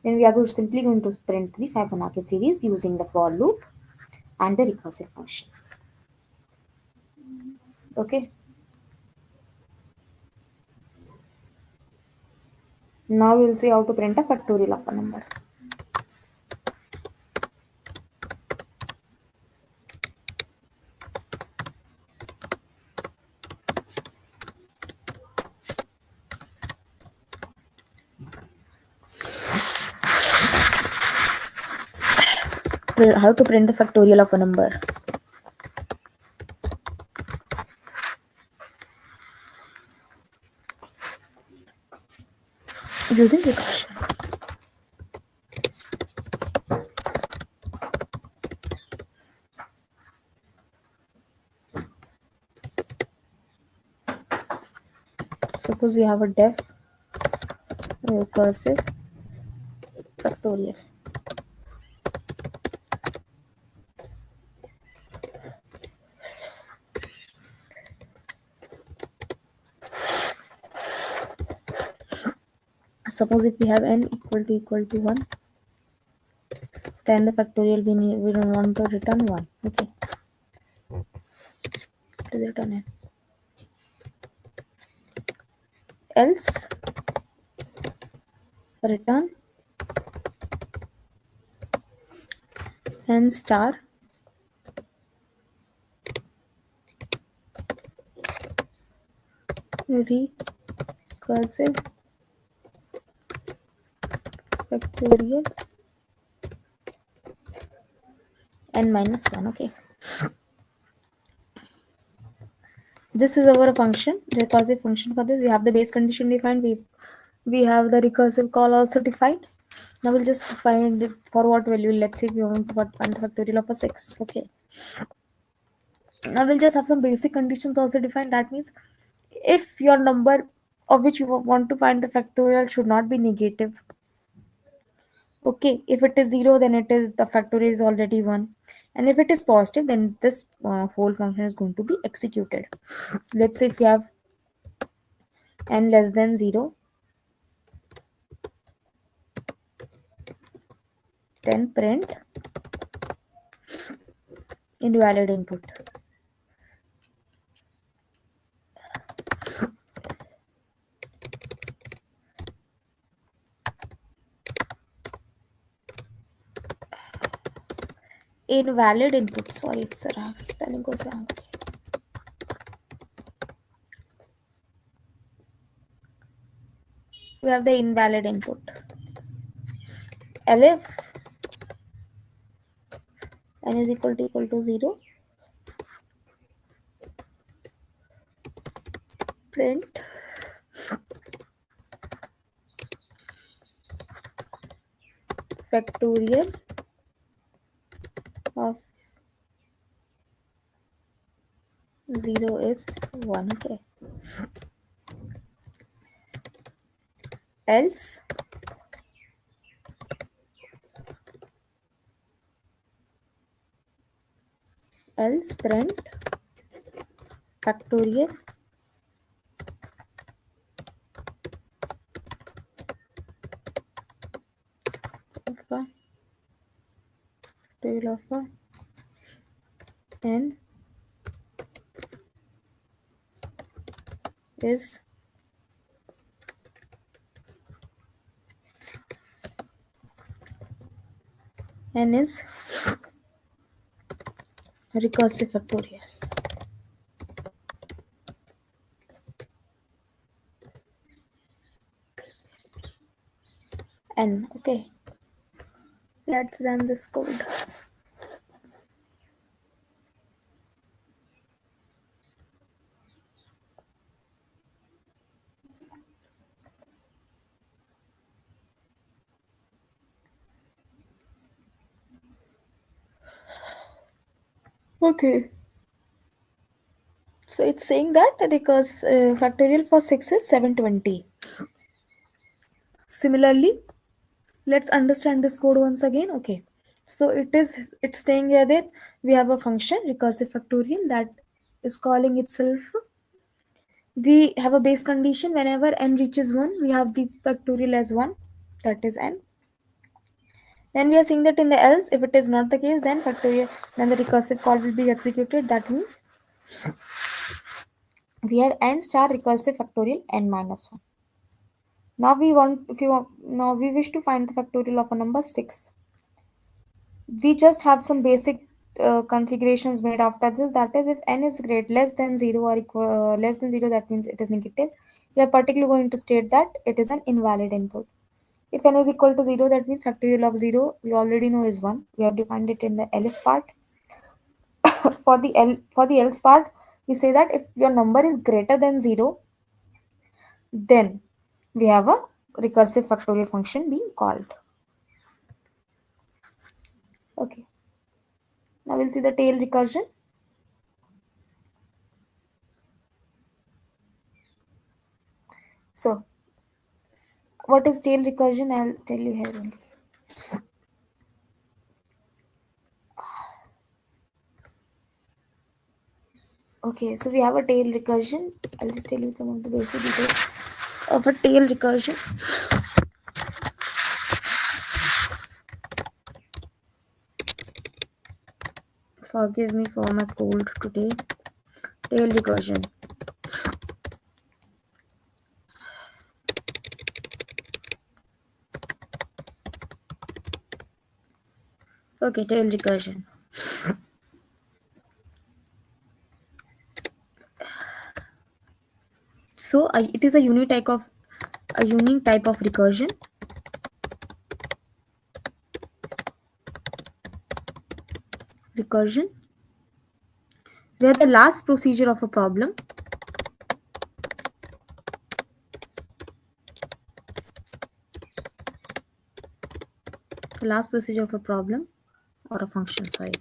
then we are simply going to print the Fibonacci series using the for loop and the recursive function. Okay. Now we'll see how to print a factorial of a number. How to print the factorial of a number. Using recursion. Suppose we have a def recursive factorial. Suppose if we have n equal to 1, then the factorial we don't want to return 1. Okay. To return n. Else return n star recursive factorial n minus 1. Okay. This is our function, recursive function. For this we have the base condition defined, we have the recursive call also defined. Now we'll just find it for what value. Let's say we want to find the factorial of a 6. Okay. Now we'll just have some basic conditions also defined. That means if your number of which you want to find the factorial should not be negative. Okay, if it is 0, then it is the factorial is already 1. And if it is positive, then this whole function is going to be executed. Let's say if you have n less than 0, then print invalid input. Invalid input. Sorry, it's a spelling goes wrong. We have the invalid input. Elif n is equal to 0. Print factorial of 0 is 1. Okay. Else print factorial of n is recursive factorial. N. Okay. Let's run this code. Okay. So it's saying that because factorial for 6 is 720. Similarly, let's understand this code once again. Okay. So it's saying here that we have a function recursive factorial that is calling itself. We have a base condition whenever n reaches 1, we have the factorial as 1, that is n. Then we are seeing that in the else, if it is not the case, then the recursive call will be executed. That means we have n star recursive factorial n minus 1. Now we wish to find the factorial of a number 6. We just have some basic configurations made after this. That is, if n is less than 0 or less than 0, that means it is negative. We are particularly going to state that it is an invalid input. If n is equal to 0, that means factorial of 0 we already know is 1. We have defined it in the elif part. For the else part, we say that if your number is greater than 0, then we have a recursive factorial function being called. Okay. Now we'll see the tail recursion. So, what is tail recursion? I'll tell you here only. Okay, so we have a tail recursion. I'll just tell you some of the basic details of a tail recursion. Forgive me for my cold today. Tail recursion. Okay, tail recursion. So it is a unique type of recursion. Where the last procedure of a problem or a function, sorry,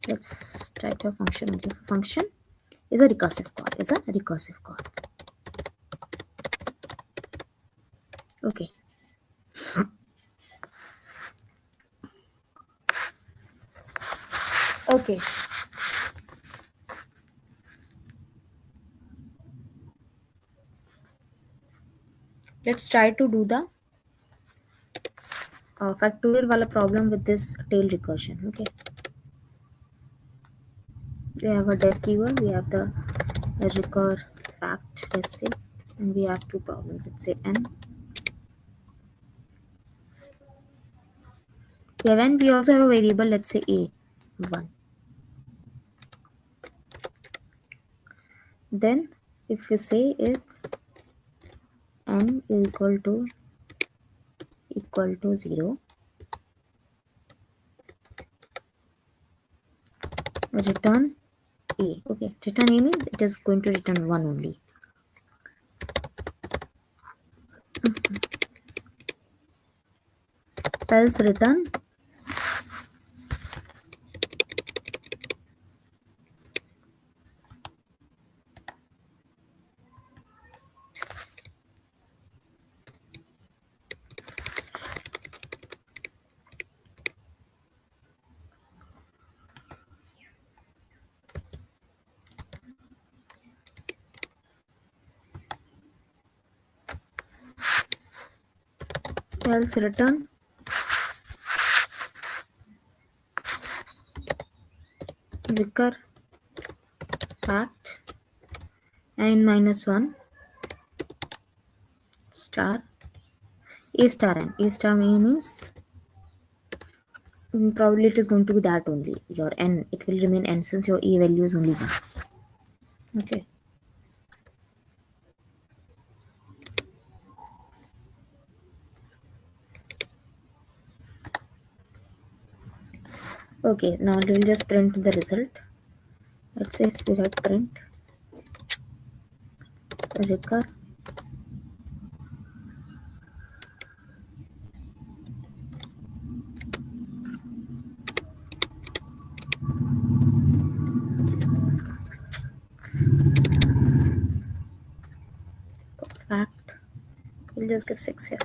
let's type a function. Function is a recursive call. Okay. Okay, let's try to do the factorial wala problem with this tail recursion. Okay, we have a def keyword, we have the recur fact, let's say, and we have two problems. Let's say n. We have n. We also have a variable. Let's say a 1. Then, if we say if n is equal to 0, return a. Okay, return a means it is going to return 1 only. Else return else return recur fact n minus 1 star a star n. A star means probably it is going to be that only. Your n, it will remain n since your a value is only 1. Okay. Okay, now we will just print the result. Let's say if we write print recur fact, we'll just give 6 here.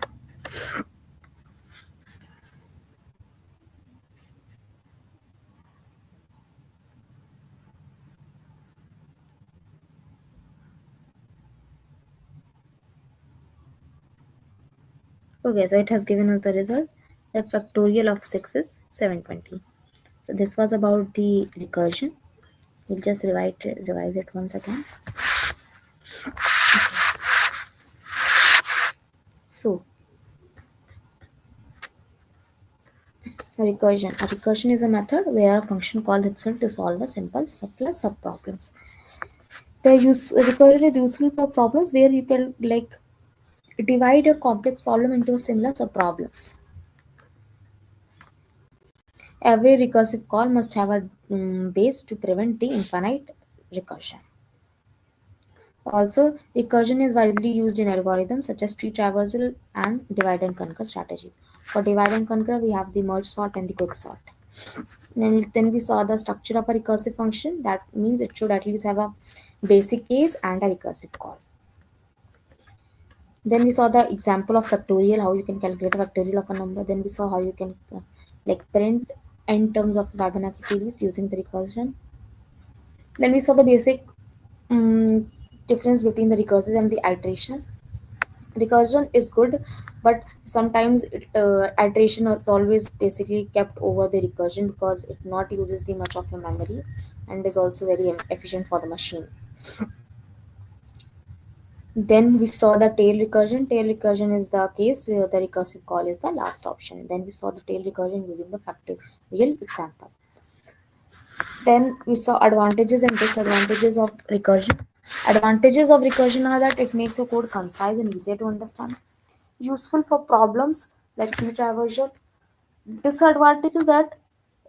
Okay, so it has given us the result that factorial of 6 is 720. So this was about the recursion. We'll just revise it once again. So a recursion is a method where a function calls itself to solve a simple plus subproblems. Recursion is useful for problems where you can like divide a complex problem into similar subproblems. Every recursive call must have a base to prevent the infinite recursion. Also, recursion is widely used in algorithms such as tree traversal and divide and conquer strategies. For divide and conquer, we have the merge sort and the quick sort. Then we saw the structure of a recursive function. That means it should at least have a basic case and a recursive call. Then we saw the example of factorial, how you can calculate a factorial of a number. Then we saw how you can like print in terms of Fibonacci series using the recursion. Then we saw the basic difference between the recursion and the iteration. Recursion is good, but sometimes iteration is always basically kept over the recursion because it not uses the much of your memory and is also very efficient for the machine. Then we saw the tail recursion. Tail recursion is the case where the recursive call is the last option. Then we saw the tail recursion using the factorial example. Then we saw advantages and disadvantages of recursion. Advantages of recursion are that it makes your code concise and easier to understand, useful for problems like tree traversal. Disadvantage is that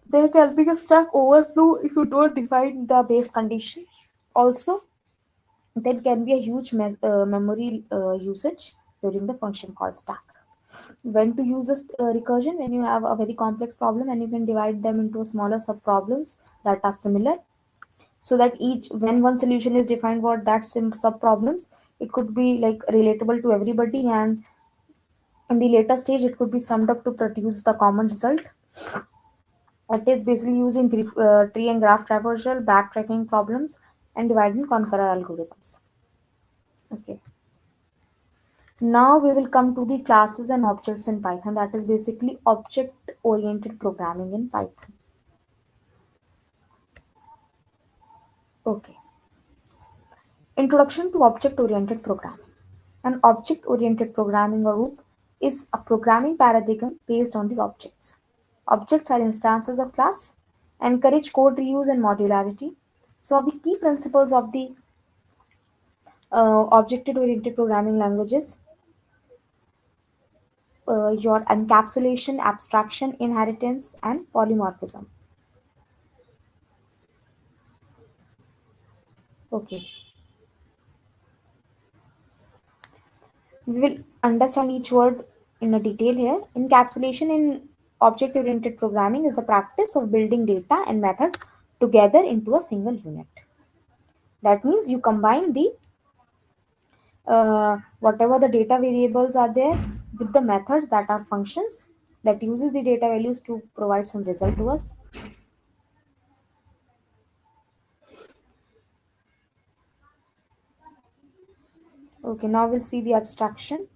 there can be a stack overflow if you don't define the base condition. Also, there can be a huge memory usage during the function call stack. When to use this recursion? When you have a very complex problem and you can divide them into smaller sub problems that are similar, so that each when one solution is defined for that sub problems, it could be like relatable to everybody, and in the later stage it could be summed up to produce the common result. It is basically used in tree and graph traversal, backtracking problems, and divide and conquer algorithms. Okay. Now we will come to the classes and objects in Python. That is basically object-oriented programming in Python. Okay. Introduction to object-oriented programming. An object-oriented programming group is a programming paradigm based on the objects. Objects are instances of class, encourage code reuse and modularity. So the key principles of the object-oriented programming languages, your encapsulation, abstraction, inheritance, and polymorphism. Okay, we will understand each word in a detail here. Encapsulation in object-oriented programming is the practice of building data and methods together into a single unit. That means you combine the whatever the data variables are there with the methods that are functions that uses the data values to provide some result to us. Okay, now we'll see the abstraction.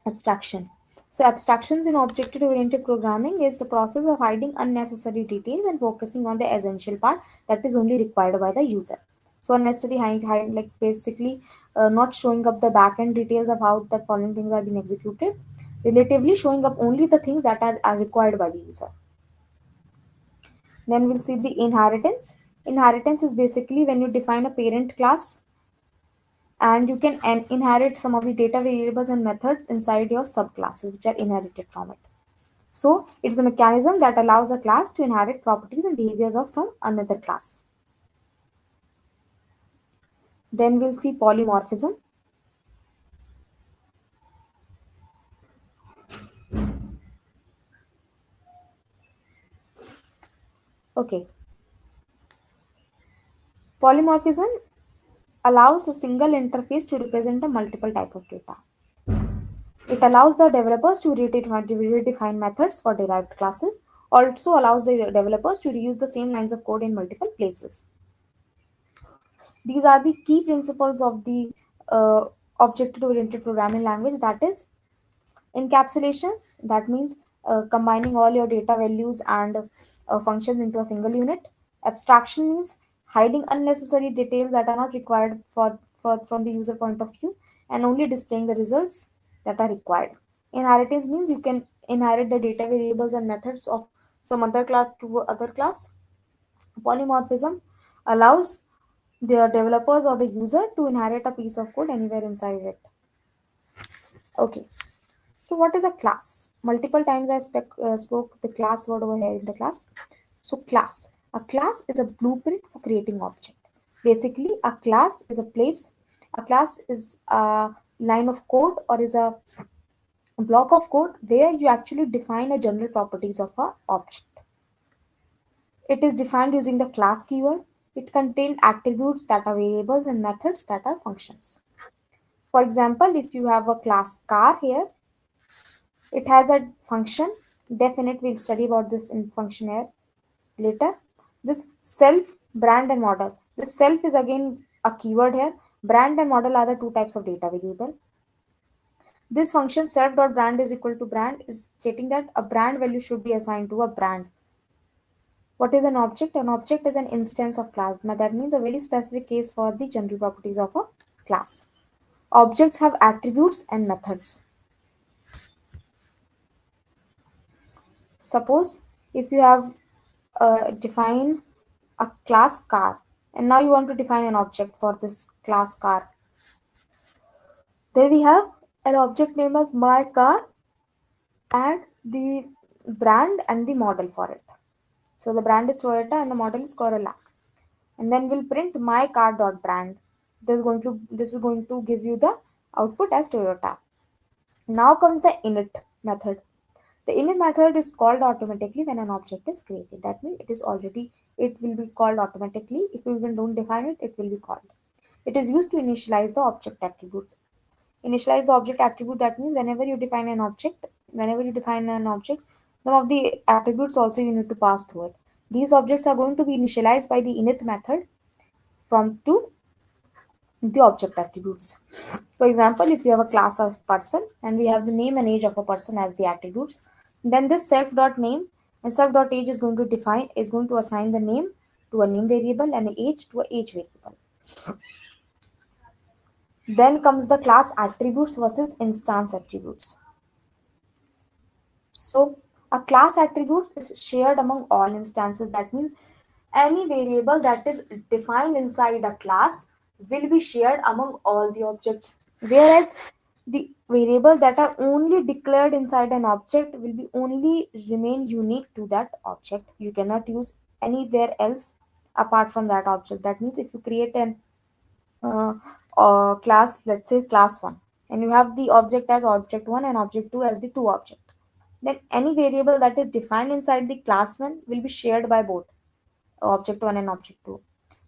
Abstraction. So abstractions in object-oriented programming is the process of hiding unnecessary details and focusing on the essential part that is only required by the user. So unnecessary hide like basically not showing up the back-end details of how the following things are being executed, relatively showing up only the things that are required by the user. Then we'll see the inheritance. Inheritance is basically when you define a parent class and you can inherit some of the data variables and methods inside your subclasses which are inherited from it. So it's a mechanism that allows a class to inherit properties and behaviors of from another class. Then we'll see polymorphism. Okay, polymorphism allows a single interface to represent a multiple type of data. It allows the developers to redefine methods for derived classes. Also allows the developers to reuse the same lines of code in multiple places. These are the key principles of the object-oriented programming language. That is encapsulation. That means combining all your data values and functions into a single unit. Abstraction means hiding unnecessary details that are not required for from the user point of view and only displaying the results that are required. Inheritance means you can inherit the data variables and methods of some other class to other class. Polymorphism allows the developers or the user to inherit a piece of code anywhere inside it. Okay, so what is a class? Multiple times I spoke the class word over here in the class. So class. A class is a blueprint for creating object. Basically, a class is a place. A class is a line of code or is a block of code where you actually define a general properties of a object. It is defined using the class keyword. It contains attributes that are variables and methods that are functions. For example, if you have a class car here, it has a function. Definite, we'll study about this in function here later. This self, brand, and model. This self is again a keyword here. Brand and model are the two types of data variable. This function self.brand is equal to brand is stating that a brand value should be assigned to a brand. What is an object? An object is an instance of class. Now that means a very specific case for the general properties of a class. Objects have attributes and methods. Suppose if you have define a class car and now you want to define an object for this class car. Then we have an object name as my car and the brand and the model for it. So the brand is Toyota and the model is Corolla. And then we'll print my car dot brand. This is going to give you the output as Toyota. Now comes the init method. The init method is called automatically when an object is created. That means it will be called automatically. If you even don't define it, it will be called. It is used to initialize the object attributes. Initialize the object attribute. That means whenever you define an object, some of the attributes also you need to pass through it. These objects are going to be initialized by the init method from to the object attributes. For example, if you have a class of person and we have the name and age of a person as the attributes, then this self.name and self.age is going to assign the name to a name variable and the age to a age variable. Then comes the class attributes versus instance attributes. So a class attributes is shared among all instances. That means any variable that is defined inside a class will be shared among all the objects. Whereas the variable that are only declared inside an object will be only remain unique to that object. You cannot use anywhere else apart from that object. That means if you create an uh, class, let's say class 1, and you have the object as object 1 and object 2 as the two object, then any variable that is defined inside the class 1 will be shared by both object 1 and object 2,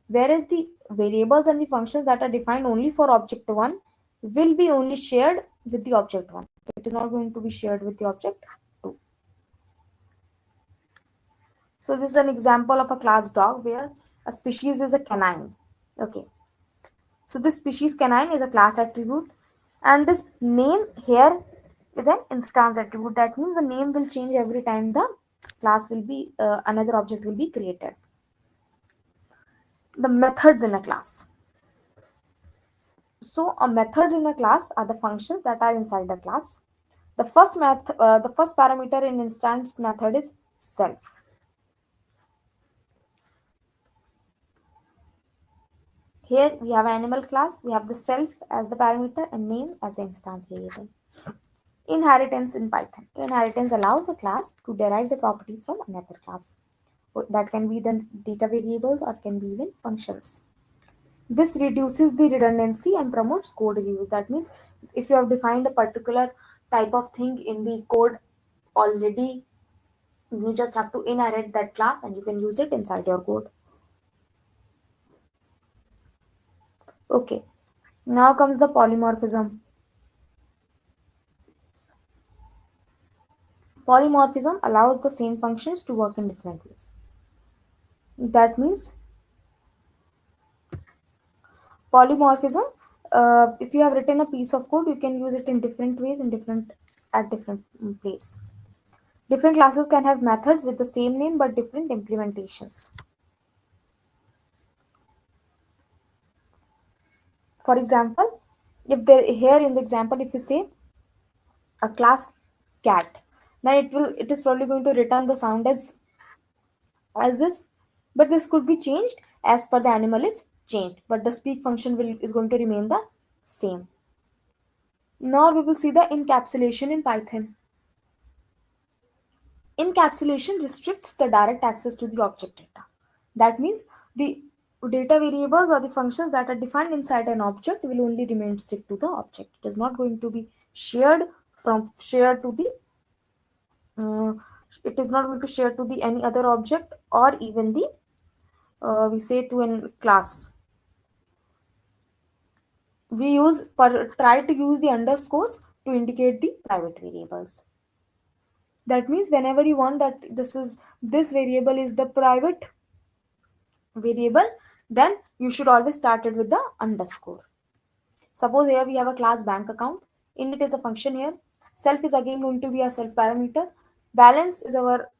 whereas the variables and the functions that are defined only for object 1 will be only shared with the object 1. It is not going to be shared with the object 2. So this is an example of a class dog where a species is a canine. Okay, so this species canine is a class attribute, and this name here is an instance attribute. That means the name will change every time the class will be another object will be created. The methods in a class. So a method in a class are the functions that are inside the class. The first parameter in instance method is self. Here we have an animal class. We have the self as the parameter and name as the instance variable. Inheritance in Python. Inheritance allows a class to derive the properties from another class. That can be the data variables or can be even functions. This reduces the redundancy and promotes code reuse. That means if you have defined a particular type of thing in the code already, you just have to inherit that class and you can use it inside your code. Okay, now comes the polymorphism. Polymorphism allows the same functions to work in different ways. That means polymorphism, if you have written a piece of code, you can use it in different ways in different at different place. Different classes can have methods with the same name but different implementations. For example, if there here in the example, if you say a class cat, then it is probably going to return the sound as this, but this could be changed as per the animal is changed, but the speak function is going to remain the same. Now we will see the encapsulation in Python. Encapsulation restricts the direct access to the object data. That means the data variables or the functions that are defined inside an object will only remain stick to the object. It is not going to be shared to the it is not going to share to the any other object or even the we say to a class. We try to use the underscores to indicate the private variables. That means whenever you want that this variable is the private variable, then you should always start it with the underscore. Suppose here we have a class bank account. Init is a function here. Self is again going to be a self parameter. Balance is our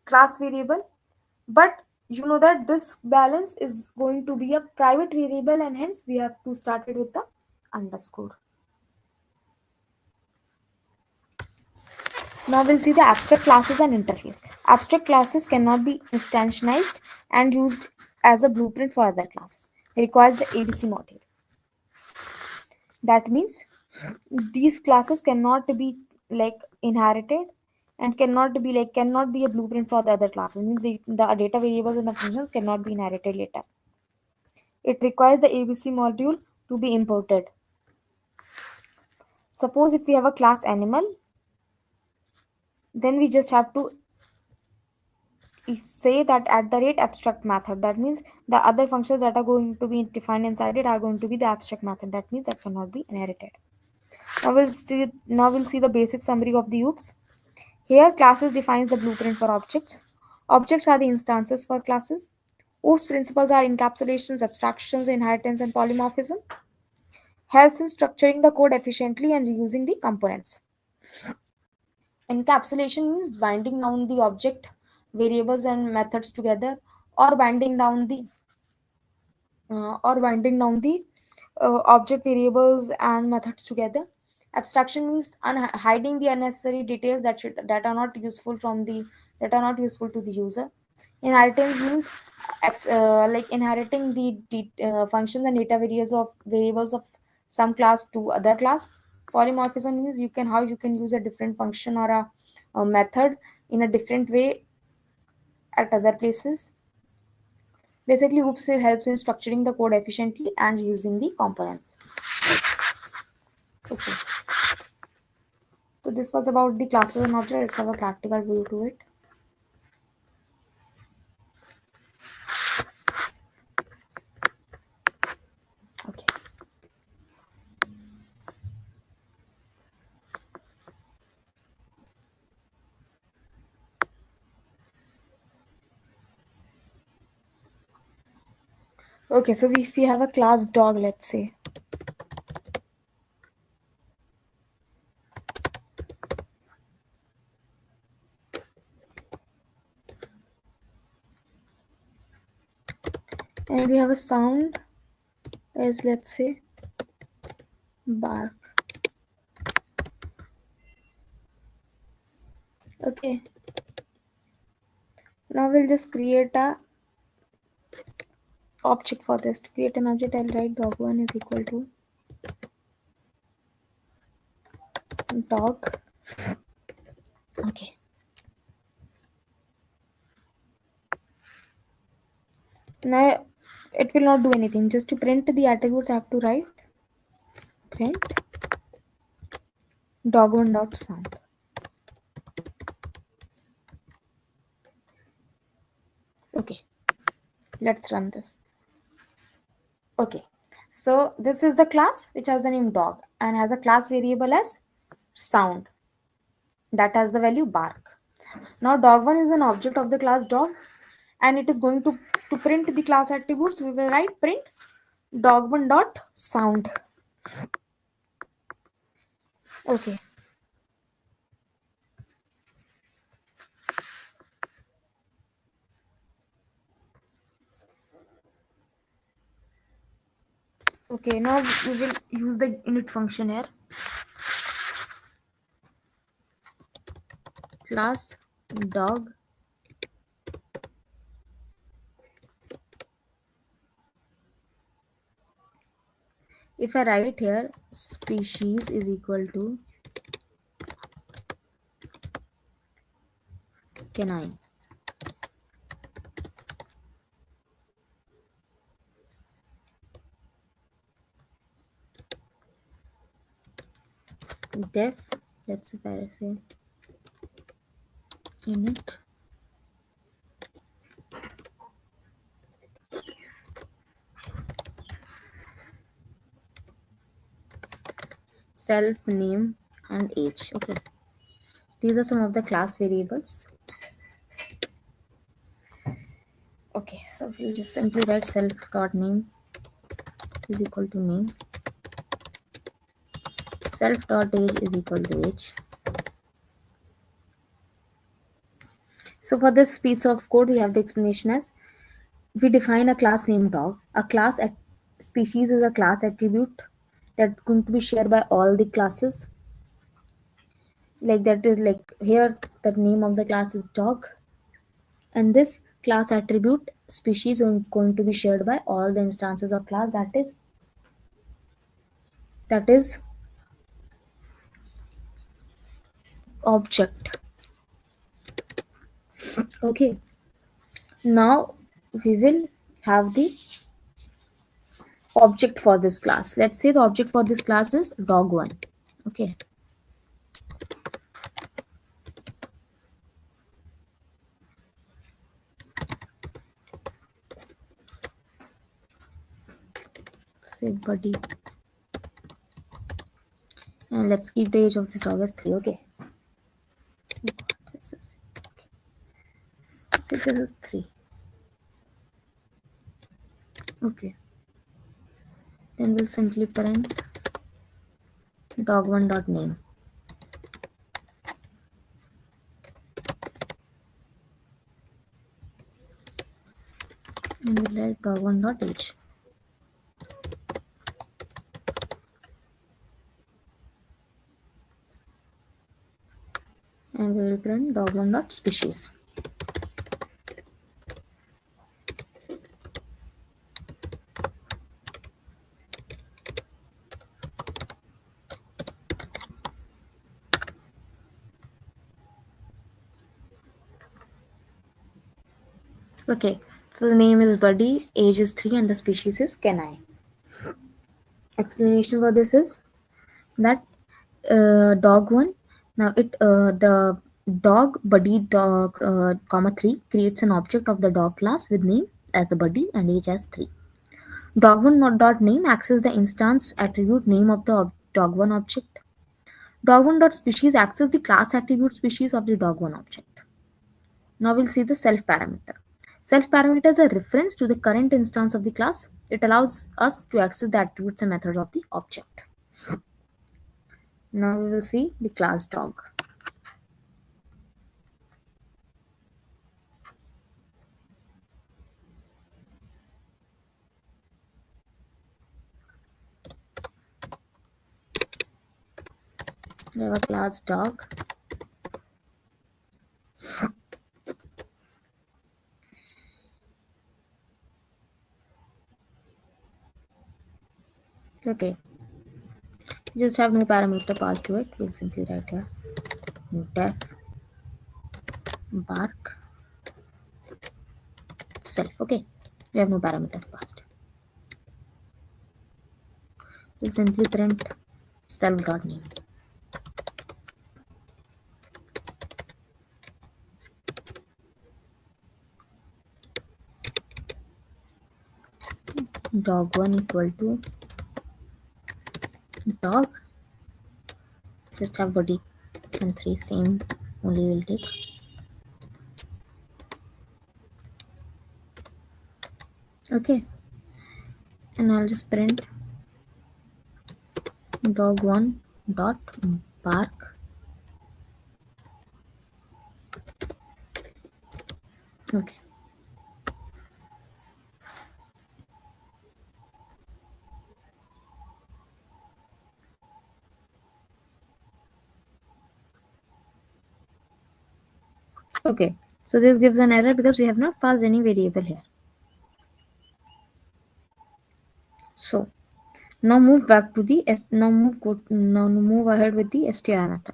class variable. But you know that this balance is going to be a private variable and hence we have to start it with the underscore. Now we'll see the abstract classes and interface. Abstract classes cannot be instantiated and used as a blueprint for other classes. It requires the ABC module. That means these classes cannot be like inherited and cannot be a blueprint for the other classes. It means the data variables and the functions cannot be inherited later. It requires the ABC module to be imported. Suppose if we have a class animal, then we just have to say that at the rate abstract method. That means the other functions that are going to be defined inside it are going to be the abstract method. That means that cannot be inherited. Now we'll see the basic summary of the OOPS. Here, classes defines the blueprint for objects. Objects are the instances for classes. OOPS principles are encapsulations, abstractions, inheritance, and polymorphism. Helps in structuring the code efficiently and reusing the components. Encapsulation means binding down the object, variables, and methods together, or binding down the object variables and methods together. Abstraction means hiding the unnecessary details that are not useful to the user. Inheritance means like inheriting the functions and data variables of some class to other class. Polymorphism means how you can use a different function or a method in a different way at other places. Basically, OOPS helps in structuring the code efficiently and using the components. Okay. So this was about the classes and objects. Let's have a practical view to it. Okay. Okay, so if we have a class dog, let's say. And we have a sound as, let's say, bark. Okay. Now we'll just create a object for this. To create an object, I'll write dog1 is equal to dog. Okay. Now it will not do anything. Just to print the attributes, I have to write print dog1 dot sound. Okay. Let's run this. Okay. So this is the class which has the name dog and has a class variable as sound that has the value bark. Now dog1 is an object of the class dog and it is going to print the class attributes. We will write print dog1 dot sound. Okay. Okay, now we will use the init function here. Class dog if I write here species is equal to canine. Def, let's say init self name and age. Okay, these are some of the class variables. Okay, so we'll just simply write self dot name is equal to name, self dot age is equal to age. So for this piece of code, we have the explanation as we define a class named dog. A class at species is a class attribute that's going to be shared by all the classes. Like that is like here the name of the class is dog, and this class attribute species is going to be shared by all the instances of class that is object. Okay. Now we will have the object for this class. Let's say the object for this class is dog1. Okay. Say buddy and let's keep the age of this dog as 3. Okay. This is, so this is 3. Okay. Then we'll simply print dog1 dot name, and we'll write dog1 dot age, and we will print dog1 dot species. Okay, so the name is Buddy, age is 3, and the species is canine. Explanation for this is that dog1, now the dog Buddy dog comma 3 creates an object of the dog class with name as the Buddy and age as 3. Dog1 dot name accesses the instance attribute name of the dog1 object. Dog1 dot species accesses the class attribute species of the dog1 object. Now we'll see the self parameter. Self parameter is a reference to the current instance of the class. It allows us to access the attributes and methods of the object. Now we will see the class dog. We have a class dog. Okay. Just have no parameter passed to it. We'll simply write here def bark self. Okay. We have no parameters passed. We'll simply print self.name. Dog1 equal to dog. Just have Buddy and 3 same only will take. Okay, and I'll just print dog1 dot bark. Okay. Okay, so this gives an error because we have not passed any variable here. So now move back to the now move ahead with the str method.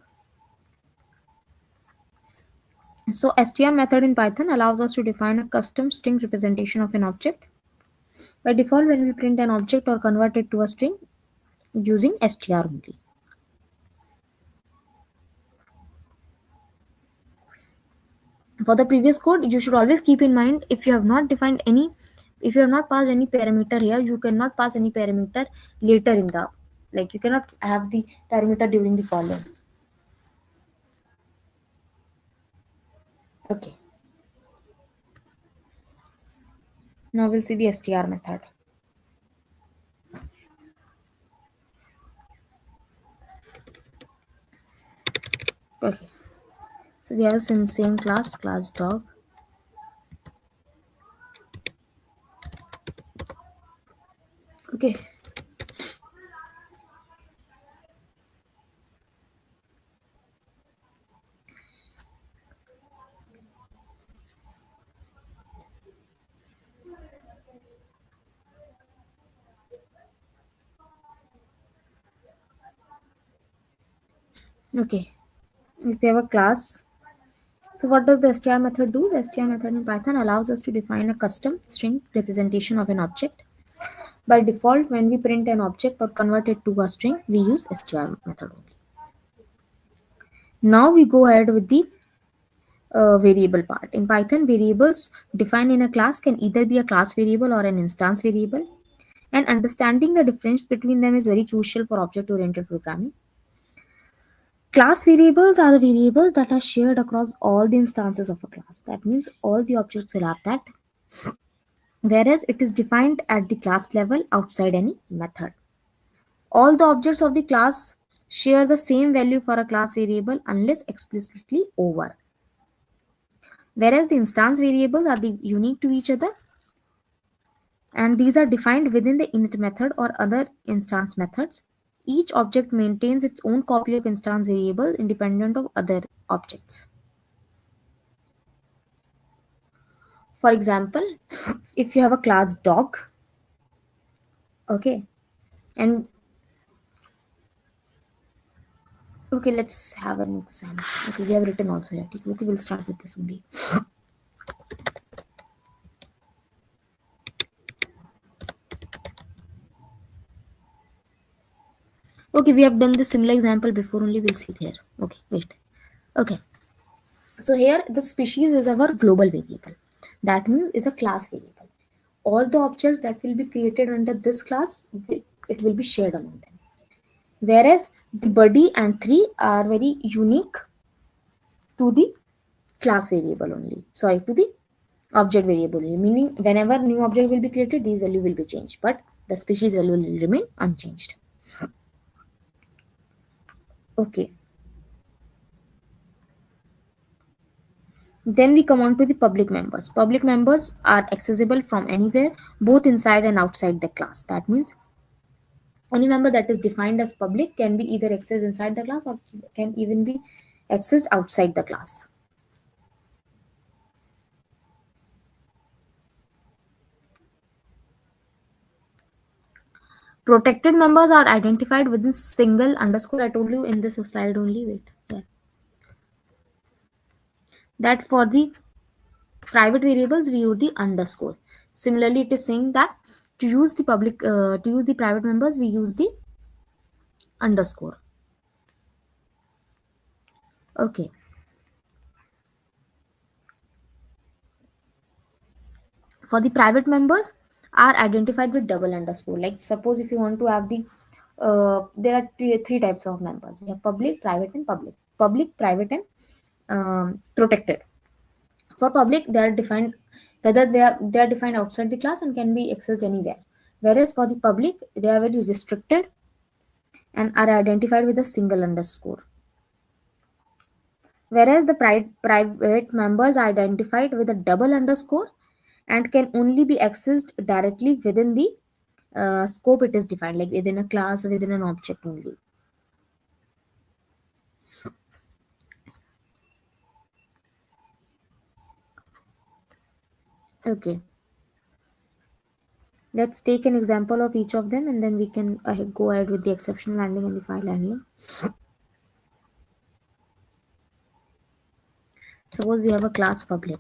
So str method in Python allows us to define a custom string representation of an object. By default, when we print an object or convert it to a string using str only. For the previous code, you should always keep in mind if you have not defined any, if you have not passed any parameter here, you cannot pass any parameter later in the, like you cannot have the parameter during the calling. Okay. Now we'll see the str method. Okay. So we have the same class dog. Okay. Okay. If we have a class, so what does the str method do? The str method in Python allows us to define a custom string representation of an object. By default, when we print an object or convert it to a string, we use str method only. Now we go ahead with the variable part. In Python, variables defined in a class can either be a class variable or an instance variable. And understanding the difference between them is very crucial for object-oriented programming. Class variables are the variables that are shared across all the instances of a class. That means all the objects will have that, whereas it is defined at the class level outside any method. All the objects of the class share the same value for a class variable unless explicitly over. Whereas the instance variables are the unique to each other, and these are defined within the init method or other instance methods. Each object maintains its own copy of instance variable independent of other objects. For example, if you have a class dog, okay, and okay, let's have an example. Okay, we have written also here. Okay, we'll start with this only. Okay, we have done the similar example before only. We'll see here. Okay, wait. Okay, so here the species is our global variable. That means is a class variable. All the objects that will be created under this class, it will be shared among them. Whereas the body and tree are very unique to the class variable only. Sorry, to the object variable only. Meaning whenever new object will be created, these value will be changed, but the species value will remain unchanged. Okay. Then we come on to the public members. Public members are accessible from anywhere, both inside and outside the class. That means any member that is defined as public can be either accessed inside the class or can even be accessed outside the class. Protected members are identified within single underscore. I told you in this slide only. Wait, yeah. That for the private variables we use the underscore. Similarly, it is saying that to use the private members we use the underscore. Okay. For the private members are identified with double underscore. Like suppose if you want to have the there are three types of members. We have public, private, and public. Public, private, and protected. For public, they are defined whether they are defined outside the class and can be accessed anywhere. Whereas for the public, they are very restricted and are identified with a single underscore. Whereas the private members are identified with a double underscore and can only be accessed directly within the scope it is defined, like within a class or within an object only. Okay. Let's take an example of each of them and then we can go ahead with the exception handling and the file handling. Suppose we have a class public.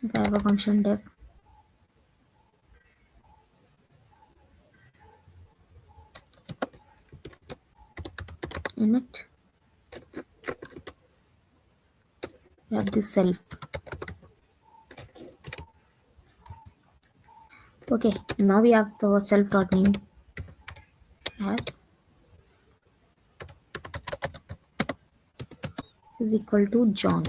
If I have a function def in it, we have this self. Okay, now we have the self dot name as is equal to John.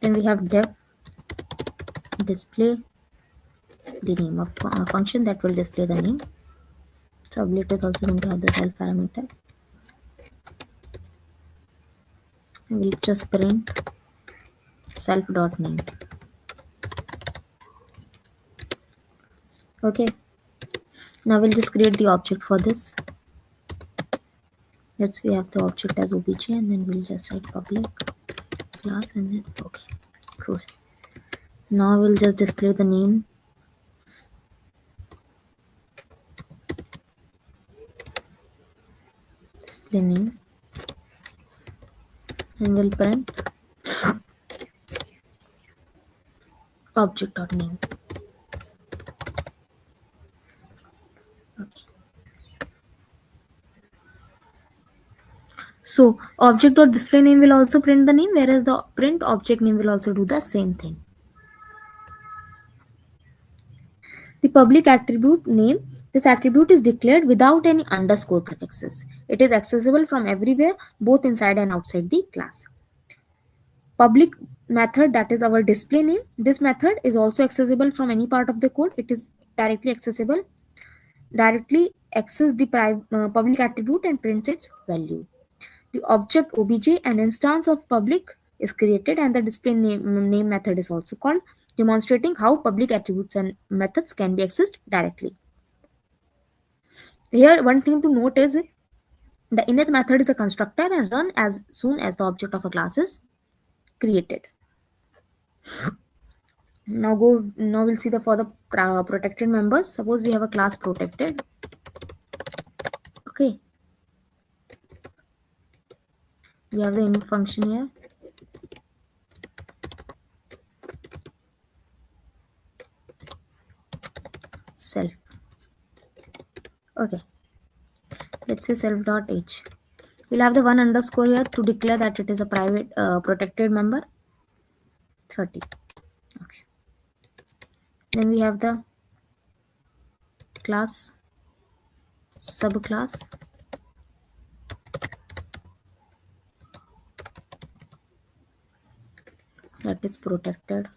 Then we have def display the name of a function that will display the name. Probably it is also going to have the self parameter. We'll just print self dot name. Okay, now we'll just create the object for this. Let's say we have the object as obj and then we'll just write public class and then okay, cool. Now we'll just display the name. Display name and we'll print object dot name. Okay. So object dot display name will also print the name, whereas the print object name will also do the same thing. The public attribute name, this attribute is declared without any underscore prefixes. It is accessible from everywhere, both inside and outside the class. Public method, that is our display name, this method is also accessible from any part of the code. It is directly accessible, directly access the public attribute and prints its value. The object obj, an instance of public, is created, and the display name method is also called, demonstrating how public attributes and methods can be accessed directly. Here, one thing to note is the init method is a constructor and run as soon as the object of a class is created. Now we'll see the for the protected members. Suppose we have a class protected. Okay. We have the init function here. Self. Okay. Let's say self.h. We'll have the one underscore here to declare that it is a private protected member. 30. Okay. Then we have the class subclass. That is protected.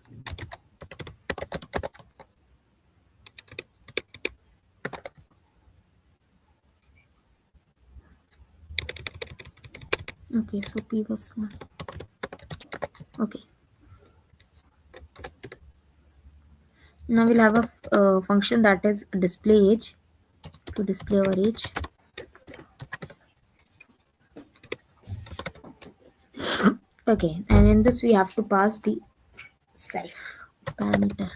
Okay, so P was small. Okay. Now we'll have a function that is display age to display our age. Okay, and in this we have to pass the self parameter.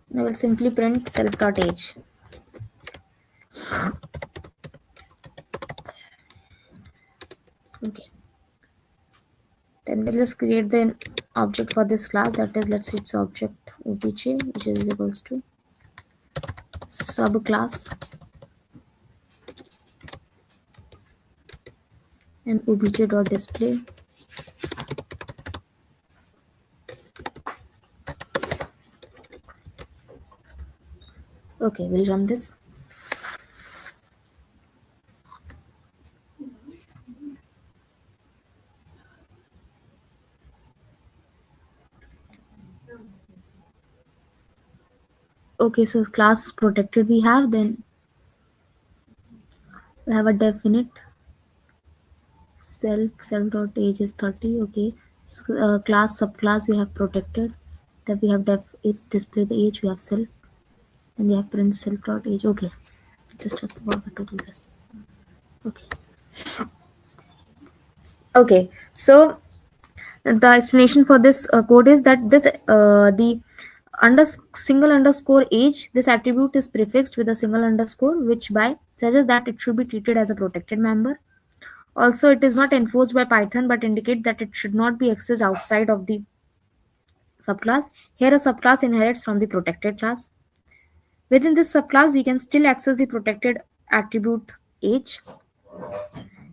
Now we'll simply print self.age. Okay. Then we'll just create the object for this class, that is, let's say it's object obj, which is equals to subclass and obj.display. Okay, we'll run this. Okay, so class protected we have, then we have a definite self.age is 30. Okay, so, class subclass we have protected, then we have def is display the age, we have self, and we have print self.age. Okay, just have to forget to do this. Okay, so the explanation for this code is that this the single underscore age, this attribute is prefixed with a single underscore, which by suggests that it should be treated as a protected member. Also, it is not enforced by Python but indicate that it should not be accessed outside of the subclass. Here a subclass inherits from the protected class. Within this subclass, we can still access the protected attribute age,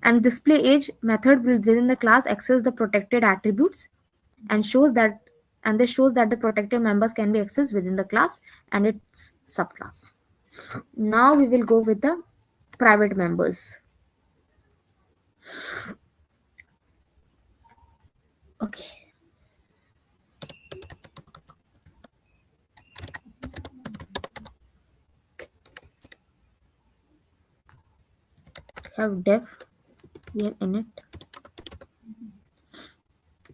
and display age method will within the class access the protected attributes and this shows that the protected members can be accessed within the class and its subclass. Now we will go with the private members. Okay. We have def, we have init.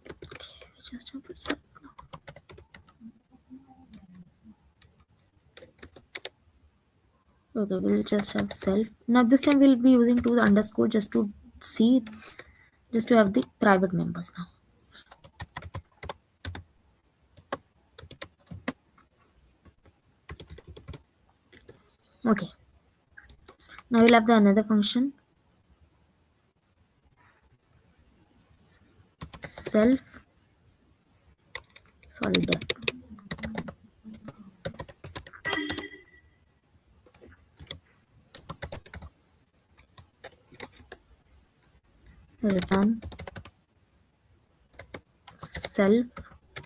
Okay, we just have to self now. Okay, we'll just have self. Now this time we'll be using to the underscore just to see, just to have the private members now. Okay. Now we'll have the another function, self, def. return self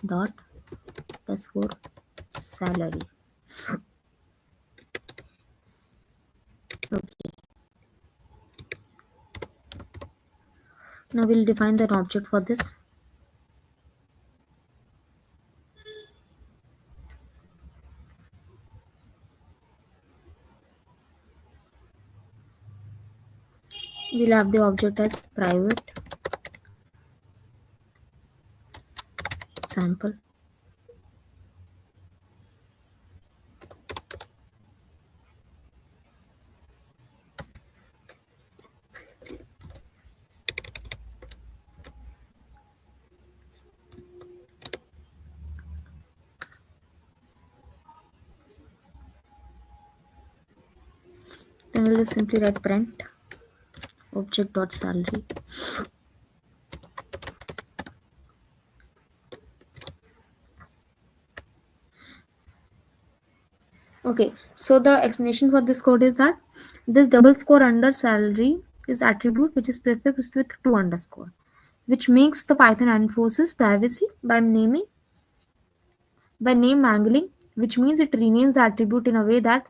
dot underscore salary. Okay. Now we'll define the object for this. We'll have the object as private sample. Then we'll just simply write print object dot salary. Okay, so the explanation for this code is that this double score under salary is attribute which is prefixed with two underscore, which makes the Python enforces privacy by name mangling, which means it renames the attribute in a way that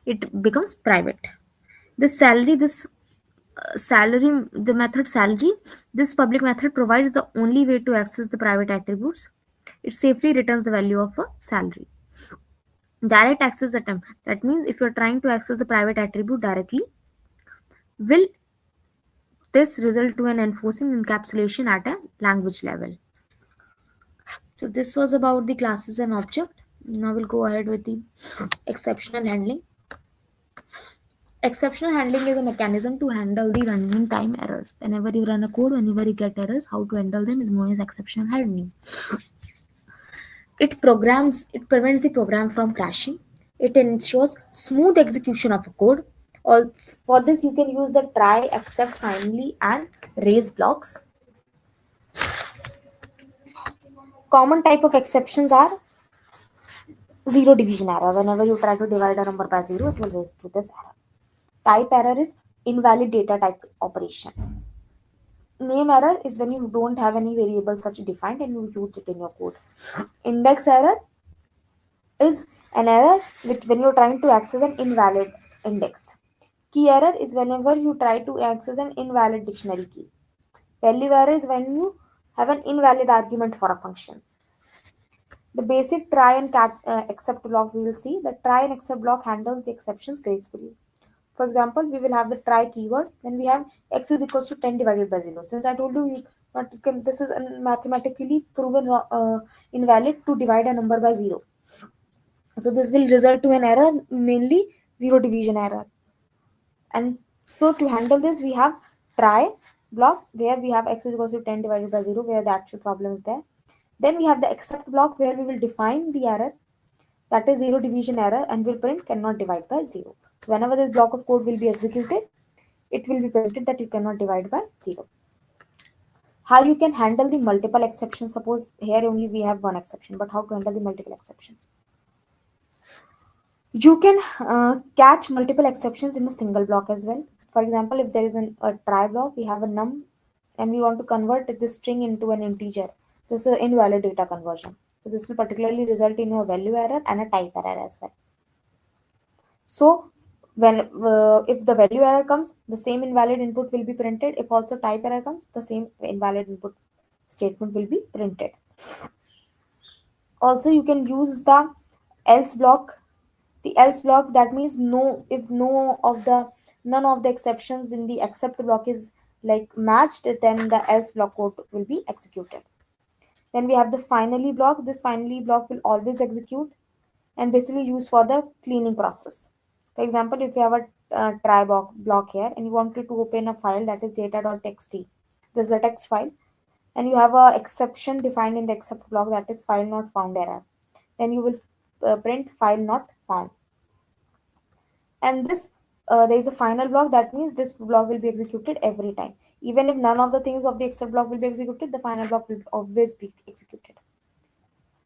it becomes private. This salary, the method salary, this public method provides the only way to access the private attributes. It safely returns the value of a salary. Direct access attempt. That means if you're trying to access the private attribute directly, will this result to an enforcing encapsulation at a language level. So this was about the classes and object. Now we'll go ahead with the exceptional handling. Exceptional handling is a mechanism to handle the running time errors. Whenever you run a code, whenever you get errors, how to handle them is known as exceptional handling. It prevents the program from crashing. It ensures smooth execution of a code. For this, you can use the try, except, finally, and raise blocks. Common type of exceptions are zero division error. Whenever you try to divide a number by zero, it will raise to this error. Type error is invalid data type operation. Name error is when you don't have any variable such defined and you used it in your code. Index error is an error when you're trying to access an invalid index. Key error is whenever you try to access an invalid dictionary key. Value error is when you have an invalid argument for a function. The basic try and except block we will see. The try and except block handles the exceptions gracefully. For example, we will have the try keyword. Then we have x is equals to 10 divided by 0. Since I told you, this is mathematically proven invalid to divide a number by 0. So this will result to an error, mainly zero division error. And so to handle this, we have try block where we have x is equals to 10 divided by 0, where the actual problem is there. Then we have the except block where we will define the error, that is zero division error, and will print cannot divide by 0. So whenever this block of code will be executed, it will be printed that you cannot divide by 0. How you can handle the multiple exceptions? Suppose here only we have one exception, but how to handle the multiple exceptions? You can catch multiple exceptions in a single block as well. For example, if there is a try block, we have a num, and we want to convert this string into an integer. This is an invalid data conversion. So this will particularly result in a value error and a type error as well. So when if the value error comes, the same invalid input will be printed. If also type error comes, the same invalid input statement will be printed. Also, you can use the else block. The else block, that means if none of the exceptions in the except block is like matched, then the else block code will be executed. Then we have the finally block. This finally block will always execute and basically used for the cleaning process. For example, if you have a try block here and you wanted to open a file that is data.txt, this is a text file, and you have a exception defined in the except block, that is file not found error, then you will print file not found. And this there is a final block, that means this block will be executed every time. Even if none of the things of the except block will be executed, the final block will always be executed.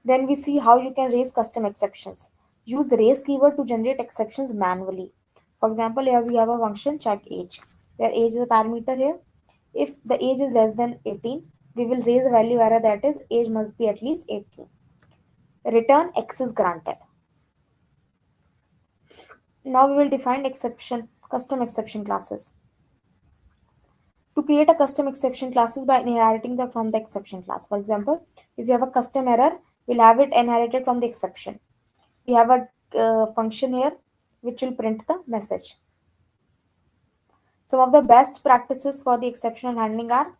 Then we see how you can raise custom exceptions. Use the raise keyword to generate exceptions manually. For example, here we have a function check age, where age is a parameter here. If the age is less than 18, we will raise a value error, that is age must be at least 18. Return X is granted. Now we will define custom exception classes. To create a custom exception classes by inheriting from the exception class. For example, if you have a custom error, we'll have it inherited from the exception. We have a function here which will print the message. Some of the best practices for the exceptional handling are: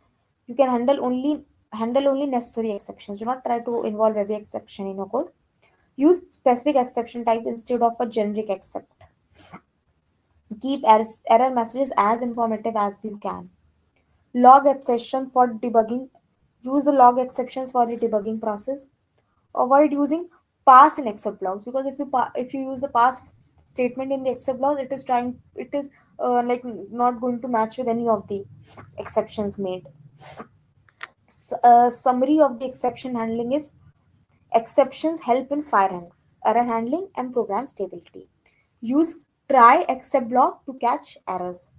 you can handle only necessary exceptions. Do not try to involve every exception in your code. Use specific exception type instead of a generic except. Keep error messages as informative as you can. Log exception for debugging. Use the log exceptions for the debugging process. Avoid using pass in except logs, because if you use the pass statement in the except log, it is like not going to match with any of the exceptions made. Summary of the exception handling is: exceptions help in error handling and program stability. Use try except block to catch errors.